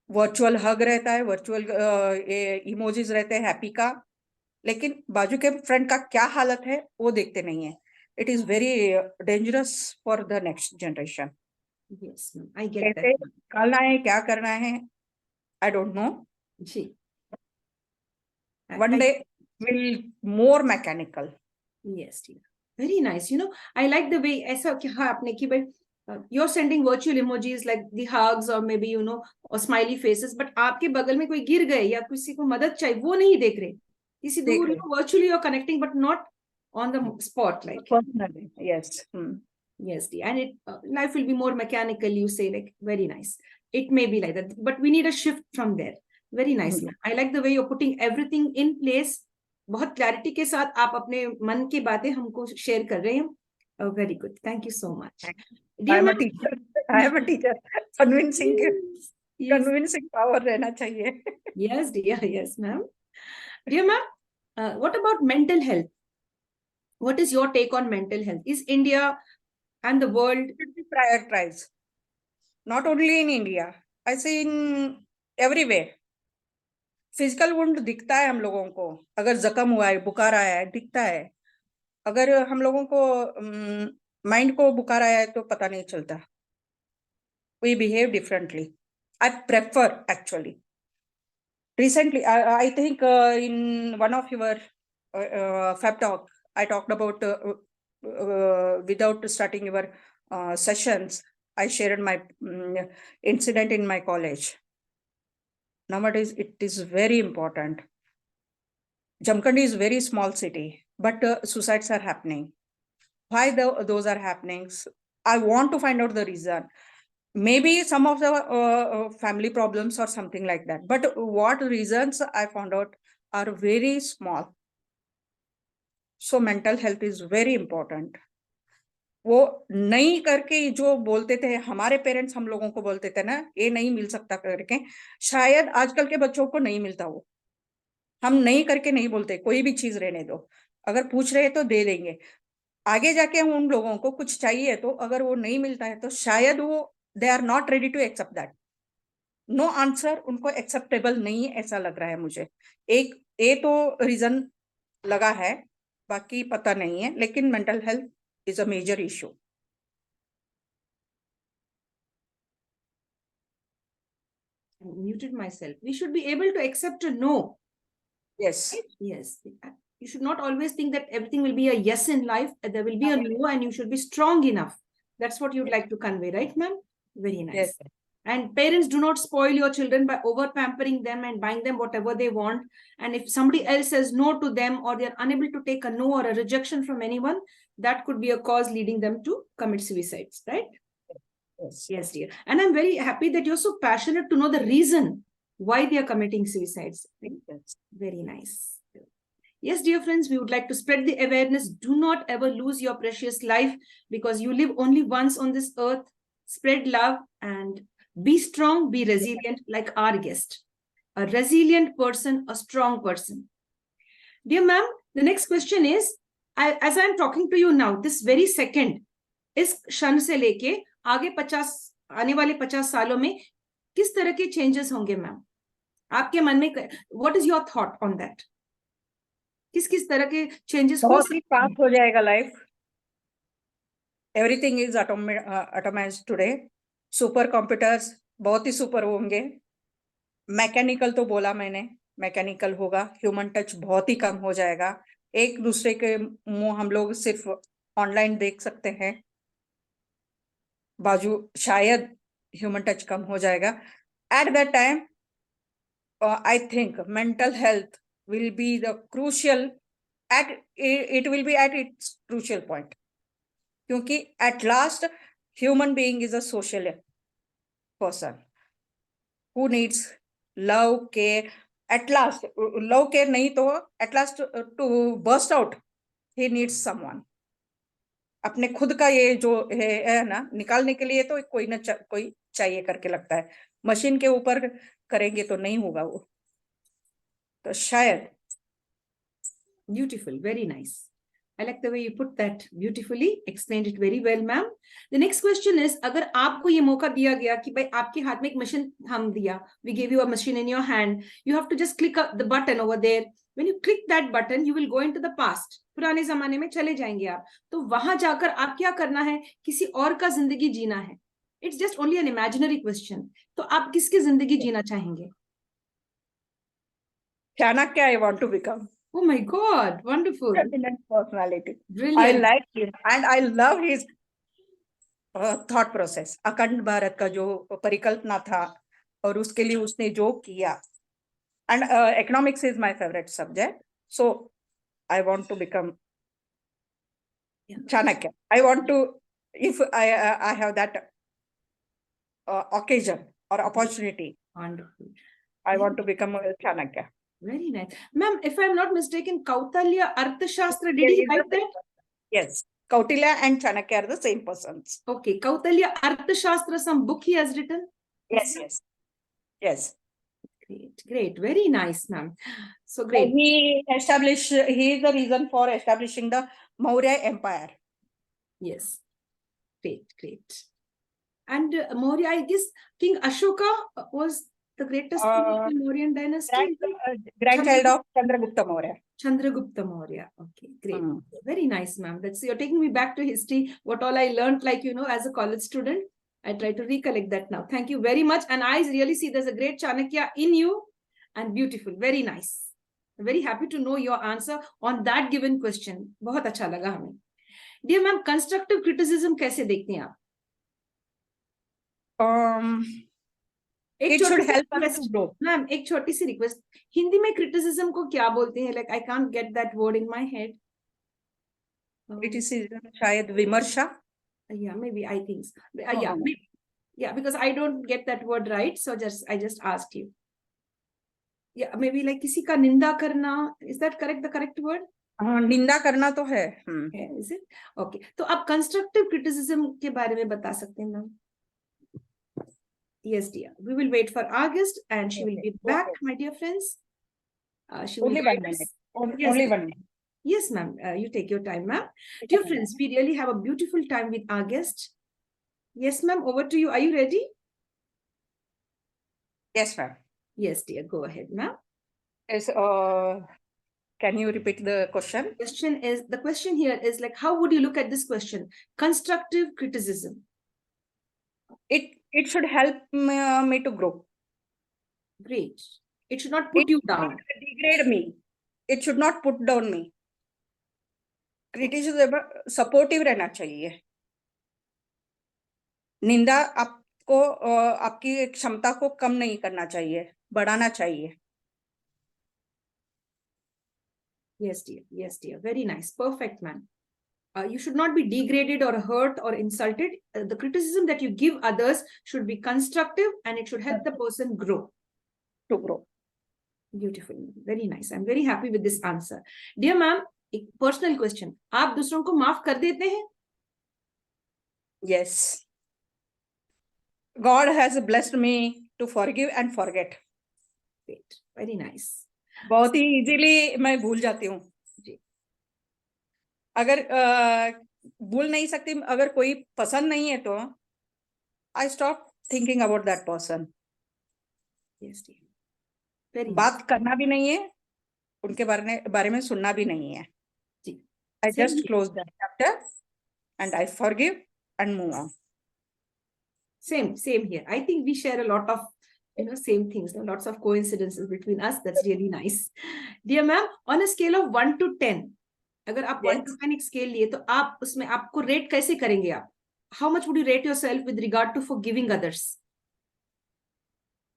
वर्चुअल हग रहता है, वर्चुअल इमोजीज रहते हैं हैप्पी का, लेकिन बाजू के फ्रेंड का क्या हालत है वो देखते नहीं है। It is very dangerous for the next generation. Yes, I get कैसे that. निकालना है, क्या करना है, आई डोंट नो। जी, one day will more mechanical. Yes, dear. Very nice. I like the way ऐसा कहा आपने कि भाई you're sending virtual emojis like the hugs or maybe or smiley faces, but आपके बगल में कोई गिर गए या किसी को मदद चाहिए वो नहीं देख रहे, किसी दूर virtually you're connecting but not on the spot, like personally. Yes. Yes, dear. And life will be more mechanical, you say, like very nice. It may be like that, but we need a shift from there. Very nice. I like the way you're putting everything in place. बहुत clarity के साथ आप अपने मन की बातें हमको share कर रहे हैं। Very good, thank you so much. I am a teacher, convincing power रहना चाहिए। Yes, dear. Yes, ma'am. Dear ma'am, what about mental health? What is your take on mental health? Is India and the world should be prioritized, not only in India, I say in everywhere. Physical wound दिखता है हम लोगों को, अगर जख्म हुआ है, बुखार आया है, दिखता है। अगर हम लोगों को माइंड को बुखार आया है तो पता नहीं चलता। We behave differently. I prefer actually. Recently, I think in one of your Fabtalks, I talked about without starting your sessions, I shared my incident in my college. Nowadays, it is very important. Jamkandi is a very small city, but suicides are happening. Why those are happening? I want to find out the reason. maybe some of the family problems or something like that. But what reasons I found out are very small. So mental health is very important. वो नहीं करके जो बोलते थे हमारे parents, हम लोगों को बोलते थे ना, ये नहीं मिल सकता करके, शायद आजकल के बच्चों को नहीं मिलता। वो हम नहीं करके नहीं बोलते, कोई भी चीज रहने दो, अगर पूछ रहे तो दे देंगे। आगे जाके हम उन लोगों को कुछ चाहिए तो अगर वो नहीं मिलता है तो शायद वो they are not ready to accept that. No answer उनको एक्सेप्टेबल नहीं, ऐसा लग रहा है मुझे। एक ये तो रीजन लगा है, बाकी पता नहीं है, लेकिन mental health is a major issue. I muted myself. We should be able to accept a no. Yes. Yes. You should not always think that everything will be a yes in life. There will be a no, and you should be strong enough. That's what you'd like to convey, right, ma'am? Very nice. Yes. And parents, do not spoil your children by over pampering them and buying them whatever they want. And if somebody else says no to them, or they're unable to take a no or a rejection from anyone, that could be a cause leading them to commit suicides, right? Yes. Yes, dear. And I'm very happy that you're so passionate to know the reason why they are committing suicides. Yes. Very nice. Yes, dear friends, we would like to spread the awareness. Do not ever lose your precious life, because you live only once on this earth. Spread love and be strong, be resilient, like our guest. A resilient person, a strong person. Dear ma'am, the next question is, as I'm talking to you now, this very second, इस क्षण से लेके आगे 50 आने वाले 50 सालों में किस तरह के चेंजेस होंगे मैम आपके मन में? What is your thought on that? किस तरह के चेंजेस बहुत ही फास्ट हो जाएगा life. Everything is automised today. Super computers बहुत ही सुपर होंगे। मैकेनिकल तो बोला मैंने, मैकेनिकल होगा। ह्यूमन टच बहुत ही कम हो जाएगा। एक दूसरे के मुंह हम लोग सिर्फ ऑनलाइन देख सकते हैं, बाजू शायद ह्यूमन टच कम हो जाएगा। At that time I think mental health will be the crucial, it will be at its crucial point, क्योंकि at last human being is a social person who needs love, care. At last love care नहीं तो at last to burst out he needs someone. अपने खुद का ये जो है ना, निकालने के लिए तो कोई ना कोई चाहिए करके लगता है। मशीन के ऊपर करेंगे तो नहीं होगा वो, तो शायद। Beautiful, very nice. I like the way you put that beautifully, explained it very well, ma'am. The next question is, अगर आपको ये मौका दिया गया कि भाई आपके हाथ में एक मशीन हम दिया, we gave you a machine in your hand, you have to just click the button over there. When you click that button, you will go into the past. पुराने जमाने में चले जाएंगे आप, तो वहां जाकर आप क्या करना है? किसी और का जिंदगी जीना है। It's just only an imaginary question. तो आप किसकी जिंदगी जीना चाहेंगे? Chanakya I want to become. Oh my God, wonderful. Brilliant personality. Brilliant. I like him and I love his thought process. अखंड भारत का जो परिकल्पना था और उसके लिए उसने जो किया, and economics is my favorite subject, so I want to become Chanakya. I want to, if I have that occasion or opportunity, Wonderful. I want to become Chanakya. Very nice. Ma'am, if I'm not mistaken, Kautalya Arthashastra, did he write that? Yes. Kautilya and Chanakya are the same persons. Okay. Kautalya Arthashastra, some book he has written? Yes, yes. Yes. Great, great. Very nice, ma'am. So great. He is the reason for establishing the Maurya Empire. Yes. Great, great. And Maurya, I guess King Ashoka was the greatest king of the Mauryan dynasty. Grandchild of Chandragupta Maurya. Chandragupta Maurya. Okay, great. Very nice, ma'am. That's, you're taking me back to history. What all I learned, like, you know, as a college student. I try to recollect that now. Thank you very much. And I really see there's a great Chanakya in you, and beautiful. Very nice. I'm very happy to know your answer on that given question. बहुत अच्छा लगा हमें. Dear ma'am, constructive criticism कैसे देखते हैं आप? It should help us to grow. Ma'am, एक छोटी सी request. हिंदी में criticism को क्या बोलते हैं? Like, I can't get that word in my head. Criticism शायद विमर्शा. Yeah, maybe I think so. Yeah, maybe. Yeah, because I don't get that word right. So I just asked you. Yeah, maybe like किसी का निंदा करना. Is that correct? The correct word? निंदा करना तो है. Is it? Okay. तो आप constructive criticism के बारे में बता सकते हैं ma'am? Yes, dear. We will wait for August and she will be back, my dear friends. She will Only 1 minute. Yes, Only 1 minute. yes, ma'am. You take your time, ma'am. Dear friends, we really have a beautiful time with our guest. Yes, ma'am. Over to you. Are you ready? Yes, ma'am. Yes, dear. Go ahead, ma'am. Yes, can you repeat the question? The question here is like, how would you look at this question? Constructive criticism. It should help me to grow. Great. It should not put you down. Degrade me. It should not put down me. Criticism supportive रहना चाहिए. निंदा आपको आपकी क्षमता को कम नहीं करना चाहिए, बढ़ाना चाहिए. Yes, dear. Yes, dear. Very nice. Perfect, ma'am. You should not be degraded or hurt or insulted. The criticism that you give others should be constructive and it should help the person grow. To grow. Beautiful. Very nice. I'm very happy with this answer. Dear ma'am, एक personal question. आप दूसरों को माफ कर देते हैं? Yes. God has blessed me to forgive and forget. Great. Very nice. बहुत ही easily मैं भूल जाती हूँ. अगर भूल नहीं सकती, अगर कोई पसंद नहीं है तो I stop thinking about that person. Yes, dear. Very बात nice. करना भी नहीं है, उनके बारे में सुनना भी नहीं है. I just close that chapter and I forgive and move on. Same here. I think we share a lot of same things, lots of coincidences between us. That's really nice. Dear ma'am, on a scale of 1 to 10, अगर आप 1 to 10 एक scale लिए तो आप उसमें आपको rate कैसे करेंगे आप? How much would you rate yourself with regard to forgiving others?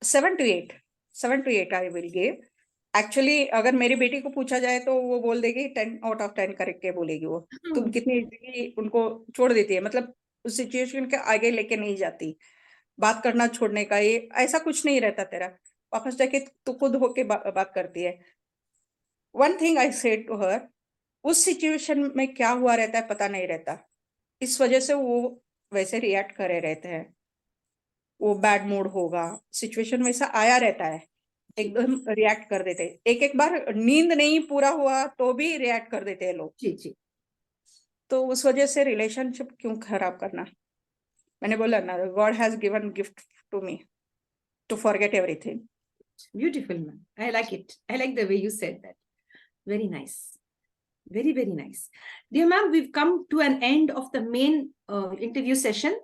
7 to 8. 7 to 8 I will give. Actually, अगर मेरी बेटी को पूछा जाए तो वो बोल देगी 10 out of 10 करके बोलेगी वो. तुम कितनी इजीली उनको छोड़ देती है, मतलब उस सिचुएशन के आगे लेके नहीं जाती. बात करना छोड़ने का ये ऐसा कुछ नहीं रहता तेरा. वापस जाके तू खुद होके बात करती है. One thing I said to her, उस सिचुएशन में क्या हुआ रहता है पता नहीं रहता, इस वजह से वो वैसे रिएक्ट करे रहते हैं. वो बैड मूड होगा, सिचुएशन वैसा आया रहता है, एकदम रिएक्ट कर देते. एक बार नींद नहीं पूरा हुआ तो भी रिएक्ट कर देते हैं लोग. जी. तो उस वजह से रिलेशनशिप क्यों खराब करना. मैंने बोला ना, God has given gift to me to forget everything. Beautiful, ma'am. I like it. I like the way you said that. Very nice. Very, very nice. Dear ma'am, we've come to an end of the main interview session.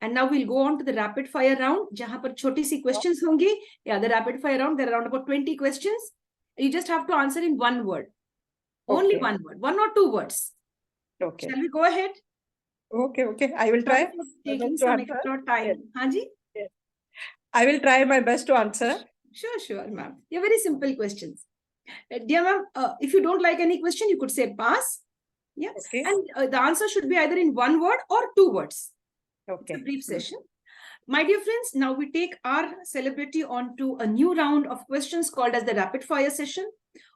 And now we'll go on to the rapid fire round, जहां पर छोटी सी questions होंगी. Yeah, the rapid fire round, there are around about 20 questions. You just have to answer in one word. Only one word, 1 or 2 words. Okay. Shall we go ahead? Okay. I will try. Taking some extra time. Yes. Hanji? Yes. I will try my best to answer. Sure, ma'am. They're very simple questions. Dear ma'am, if you don't like any question, you could say pass. Yeah. Okay. And the answer should be either in 1 word or 2 words. Okay. It's a brief session. My dear friends, now we take our celebrity on to a new round of questions called as the rapid fire session,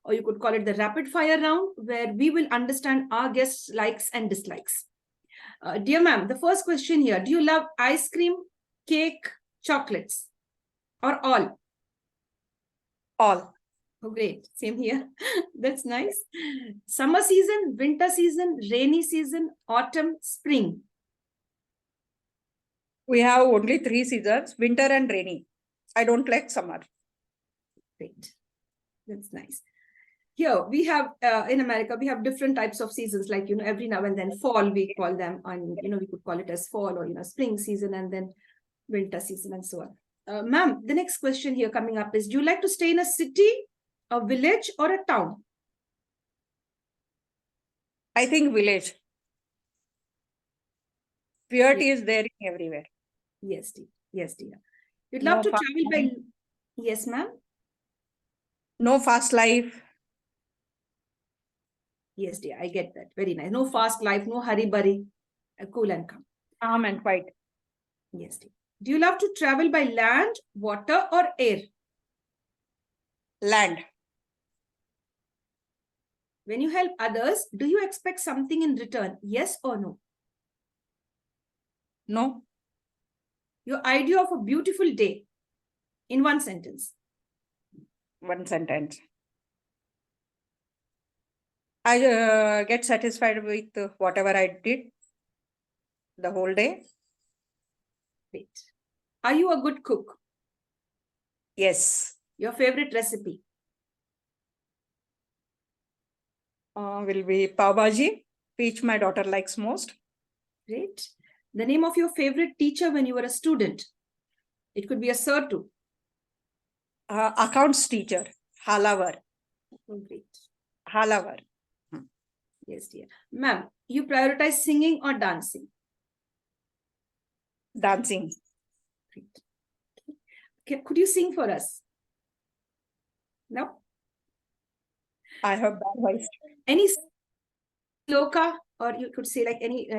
or you could call it the rapid fire round, where we will understand our guests' likes and dislikes. Dear ma'am, the first question here, do you love ice cream, cake, chocolates, or all? All. Oh, great. Same here. That's nice. Summer season, winter season, rainy season, autumn, spring. We have only 3 seasons, winter and rainy. I don't like summer. Great. That's nice. Here we have, in America, we have different types of seasons, like, every now and then fall, we call them, and, we could call it as fall, or, spring season, and then winter season, and so on. Ma'am, the next question here coming up is, do you like to stay in a city, a village, or a town? I think village. Purity is there everywhere. Yes, dear. Yes, dear. You'd love to travel by... Yes, ma'am? No fast life. Yes, dear. I get that. Very nice. No fast life, no hurry-burry. Cool and calm. Calm and quiet. Yes, dear. Do you love to travel by land, water, or air? Land. When you help others, do you expect something in return? Yes or no? No. Your idea of a beautiful day in one sentence. One sentence. I get satisfied with whatever I did the whole day. Great. Are you a good cook? Yes. Your favorite recipe? Will be pav bhaji, which my daughter likes most. Great. The name of your favorite teacher when you were a student? It could be a sir too. Accounts teacher, Halavar. Oh, great. Halavar. Yes, dear. Ma'am, you prioritize singing or dancing? Dancing. Great. Okay. Could you sing for us? No? I have bad voice. Any sloka, or you could say like any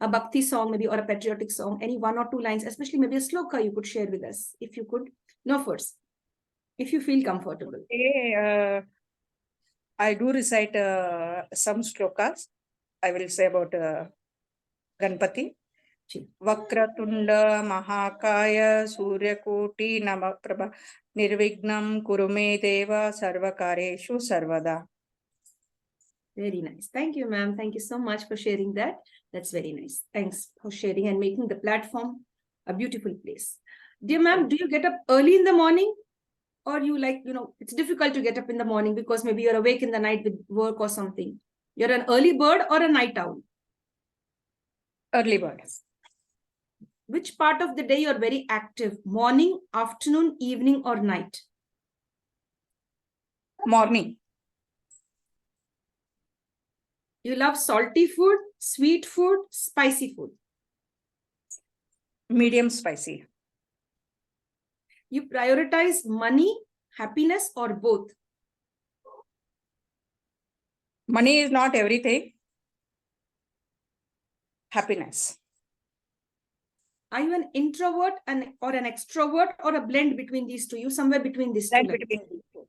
a bhakti song maybe, or a patriotic song, any one or two lines, especially maybe a sloka you could share with us, if you could. No first, if you feel comfortable. Okay, I do recite some shlokas. I will say about Ganpati. Vakratunda Mahakaya Suryakoti Namaprabha Nirvignam Kurume Deva Sarvakareshu Sarvada. Very nice. Thank you, ma'am. Thank you so much for sharing that. That's very nice. Thanks for sharing and making the platform a beautiful place. Dear ma'am, do you get up early in the morning? Or you like, it's difficult to get up in the morning because maybe you're awake in the night with work or something. You're an early bird or a night owl? Early bird. Which part of the day you're very active? Morning, afternoon, evening, or night? Morning. You love salty food, sweet food, spicy food? Medium spicy. You prioritize money, happiness, or both? Money is not everything. Happiness. Are you an introvert or an extrovert, or a blend between these two? You somewhere between these two. Between these two.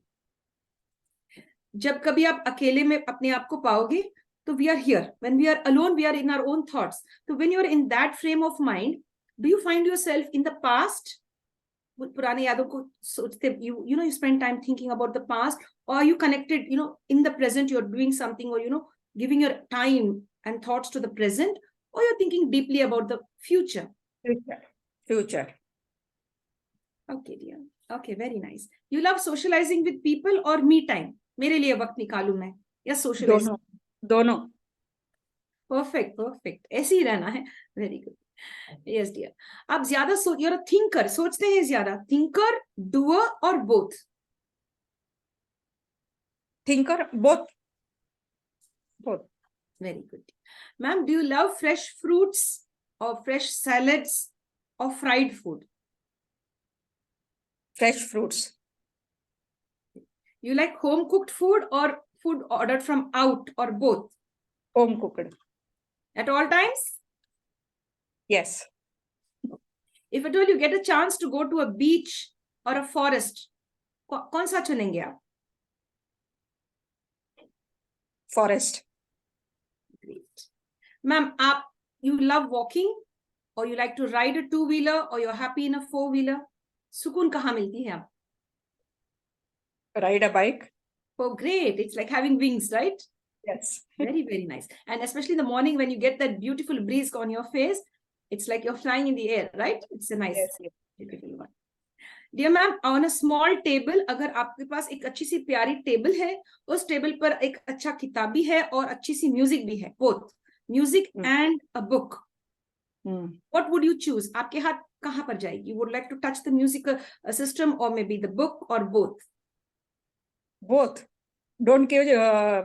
जब कभी आप अकेले में अपने आप को पाओगे, तो we are here. When we are alone, we are in our own thoughts. So when you are in that frame of mind, do you find yourself in the past? पुराने यादों को सोचते, you spend time thinking about the past, or are you connected, in the present, you're doing something, or, giving your time and thoughts to the present, or you're thinking deeply about the future? Future. Okay, dear. Okay, very nice. You love socializing with people or me time? मेरे लिए वक्त निकालूं मैं या socialize? दोनों. Perfect. ऐसे ही रहना है. Very good. Yes, dear. आप ज्यादा you're a thinker. सोचते हैं ज्यादा. Thinker, doer, or both? Thinker, both. Both. Very good. Ma'am, do you love fresh fruits or fresh salads or fried food? Fresh fruits. You like home cooked food or food ordered from out, or both? Home cooked. At all times? Yes. If at all you get a chance to go to a beach or a forest, कौन सा चुनेंगे आप? Forest. Great. Ma'am, you love walking, or you like to ride a two-wheeler, or you're happy in a four-wheeler? सुकून कहाँ मिलती है आप? Ride a bike. Oh, great. It's like having wings, right? Yes. Very nice. And especially in the morning when you get that beautiful breeze on your face, it's like you're flying in the air, right? It's a nice, beautiful one. Dear ma'am, on a small table, अगर आपके पास एक अच्छी सी प्यारी table है, उस table पर एक अच्छा किताब भी है और अच्छी सी म्यूजिक भी है, both music and a book. What would you choose? आपके हाथ कहाँ पर जाएगी? You would like to touch the music system, or maybe the book, or both? Both. Don't give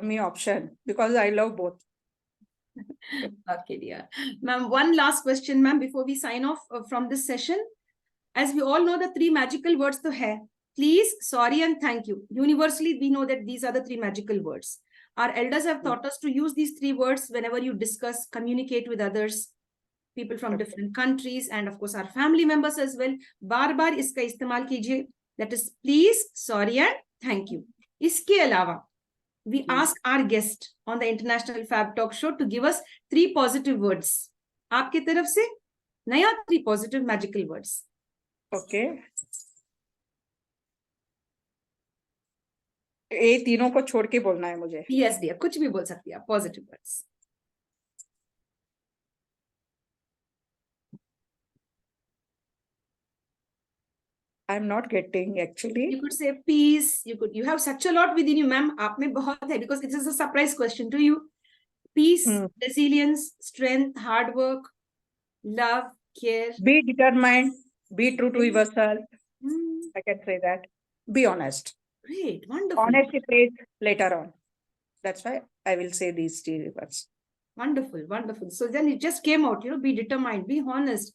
me option, because I love both. Okay, dear. Ma'am, one last question, ma'am, before we sign off from this session. As we all know, the three magical words to hai: please, sorry, and thank you. Universally, we know that these are the three magical words. Our elders have taught us to use these three words whenever you discuss, communicate with others. people from different countries, and of course our family members as well. बार-बार इसका इस्तेमाल कीजिए. That is please, sorry and thank you. इसके अलावा we ask our guest on the International Fab Talk Show to give us 3 positive words. आपके तरफ से नया 3 positive magical words. Okay. ये तीनों को छोड़ के बोलना है मुझे. Yes dear, कुछ भी बोल सकती है आप. Positive words. I'm not getting actually. You could say peace. You have such a lot within you, ma'am. आप में बहुत है, because it is a surprise question to you. Peace, resilience, strength, hard work, love, care. Be determined. Be true to yourself. I can say that. Be honest. Great, wonderful. Honesty plays later on. That's why I will say these 3 words. Wonderful, wonderful. So then it just came out, be determined, be honest.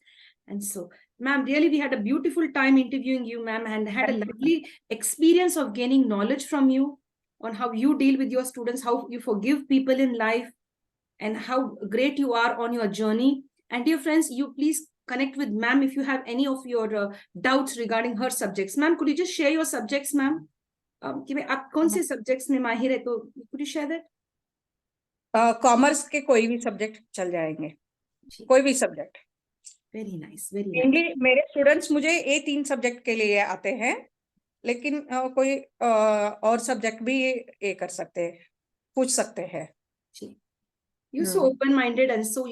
And so, ma'am, really we had a beautiful time interviewing you, ma'am, and had a lovely experience of gaining knowledge from you on how you deal with your students, how you forgive people in life, and how great you are on your journey. And dear friends, you please connect with ma'am if you have any of your doubts regarding her subjects. Ma'am, could you just share your subjects, ma'am? कि भाई आप कौन से subjects में माहिर है, तो could you share that? Commerce के कोई भी सब्जेक्ट चल जाएंगे, कोई भी subject. Very nice, very nice. मेरे स्टूडेंट्स मुझे ये 3 सब्जेक्ट के लिए आते हैं, लेकिन कोई और सब्जेक्ट भी ये कर सकते हैं, पूछ सकते हैं. You're so open-minded and so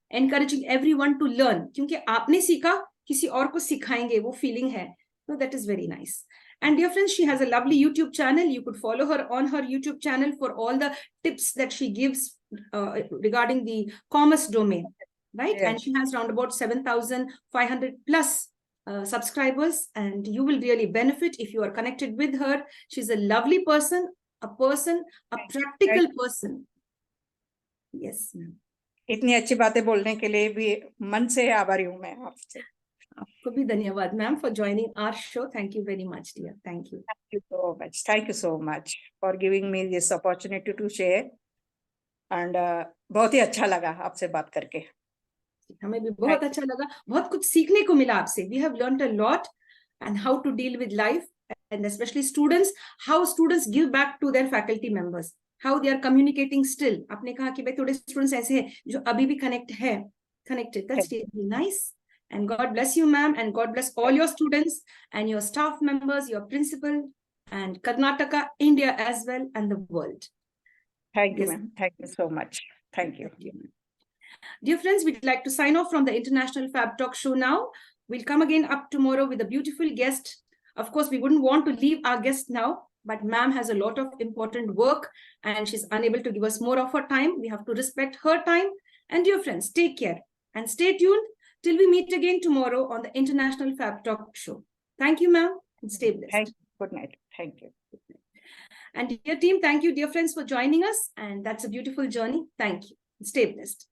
encouraging everyone to learn. क्योंकि आपने सीखा, किसी और को सिखाएंगे, वो feeling है. So that is very nice. And dear friends, she has a lovely YouTube channel. You could follow her on her YouTube channel for all the tips that she gives regarding the commerce domain, right? Yes. And she has around about 7,500 plus subscribers, and you will really benefit if you are connected with her. She's a lovely person, a practical person. Yes, ma'am. इतनी अच्छी बातें बोलने के लिए भी मन से आभारी हूँ मैं आपसे. आपको भी धन्यवाद ma'am for joining our show. Thank you very much, dear. Thank you. Thank you so much. Thank you so much for giving me this opportunity to share. And बहुत ही अच्छा लगा आपसे बात करके. हमें भी बहुत अच्छा लगा, बहुत कुछ सीखने को मिला आपसे. We have learned a lot and how to deal with life, and especially students, how students give back to their faculty members, how they are communicating still. आपने कहा कि भाई थोड़े students ऐसे हैं जो अभी भी connected. That's really nice. And God bless you, ma'am, and God bless all your students and your staff members, your principal, and Karnataka, India as well, and the world. Thank you, ma'am. Thank you so much. Thank you. Dear friends, we'd like to sign off from the International Fab Talk Show now. We'll come again up tomorrow with a beautiful guest. Of course, we wouldn't want to leave our guest now, but ma'am has a lot of important work and she's unable to give us more of her time. We have to respect her time. And dear friends, take care and stay tuned till we meet again tomorrow on the International Fab Talk Show. Thank you, ma'am, and stay blessed. Thank you. Good night. Thank you. And dear team, thank you, dear friends, for joining us. And that's a beautiful journey. Thank you. Stay blessed.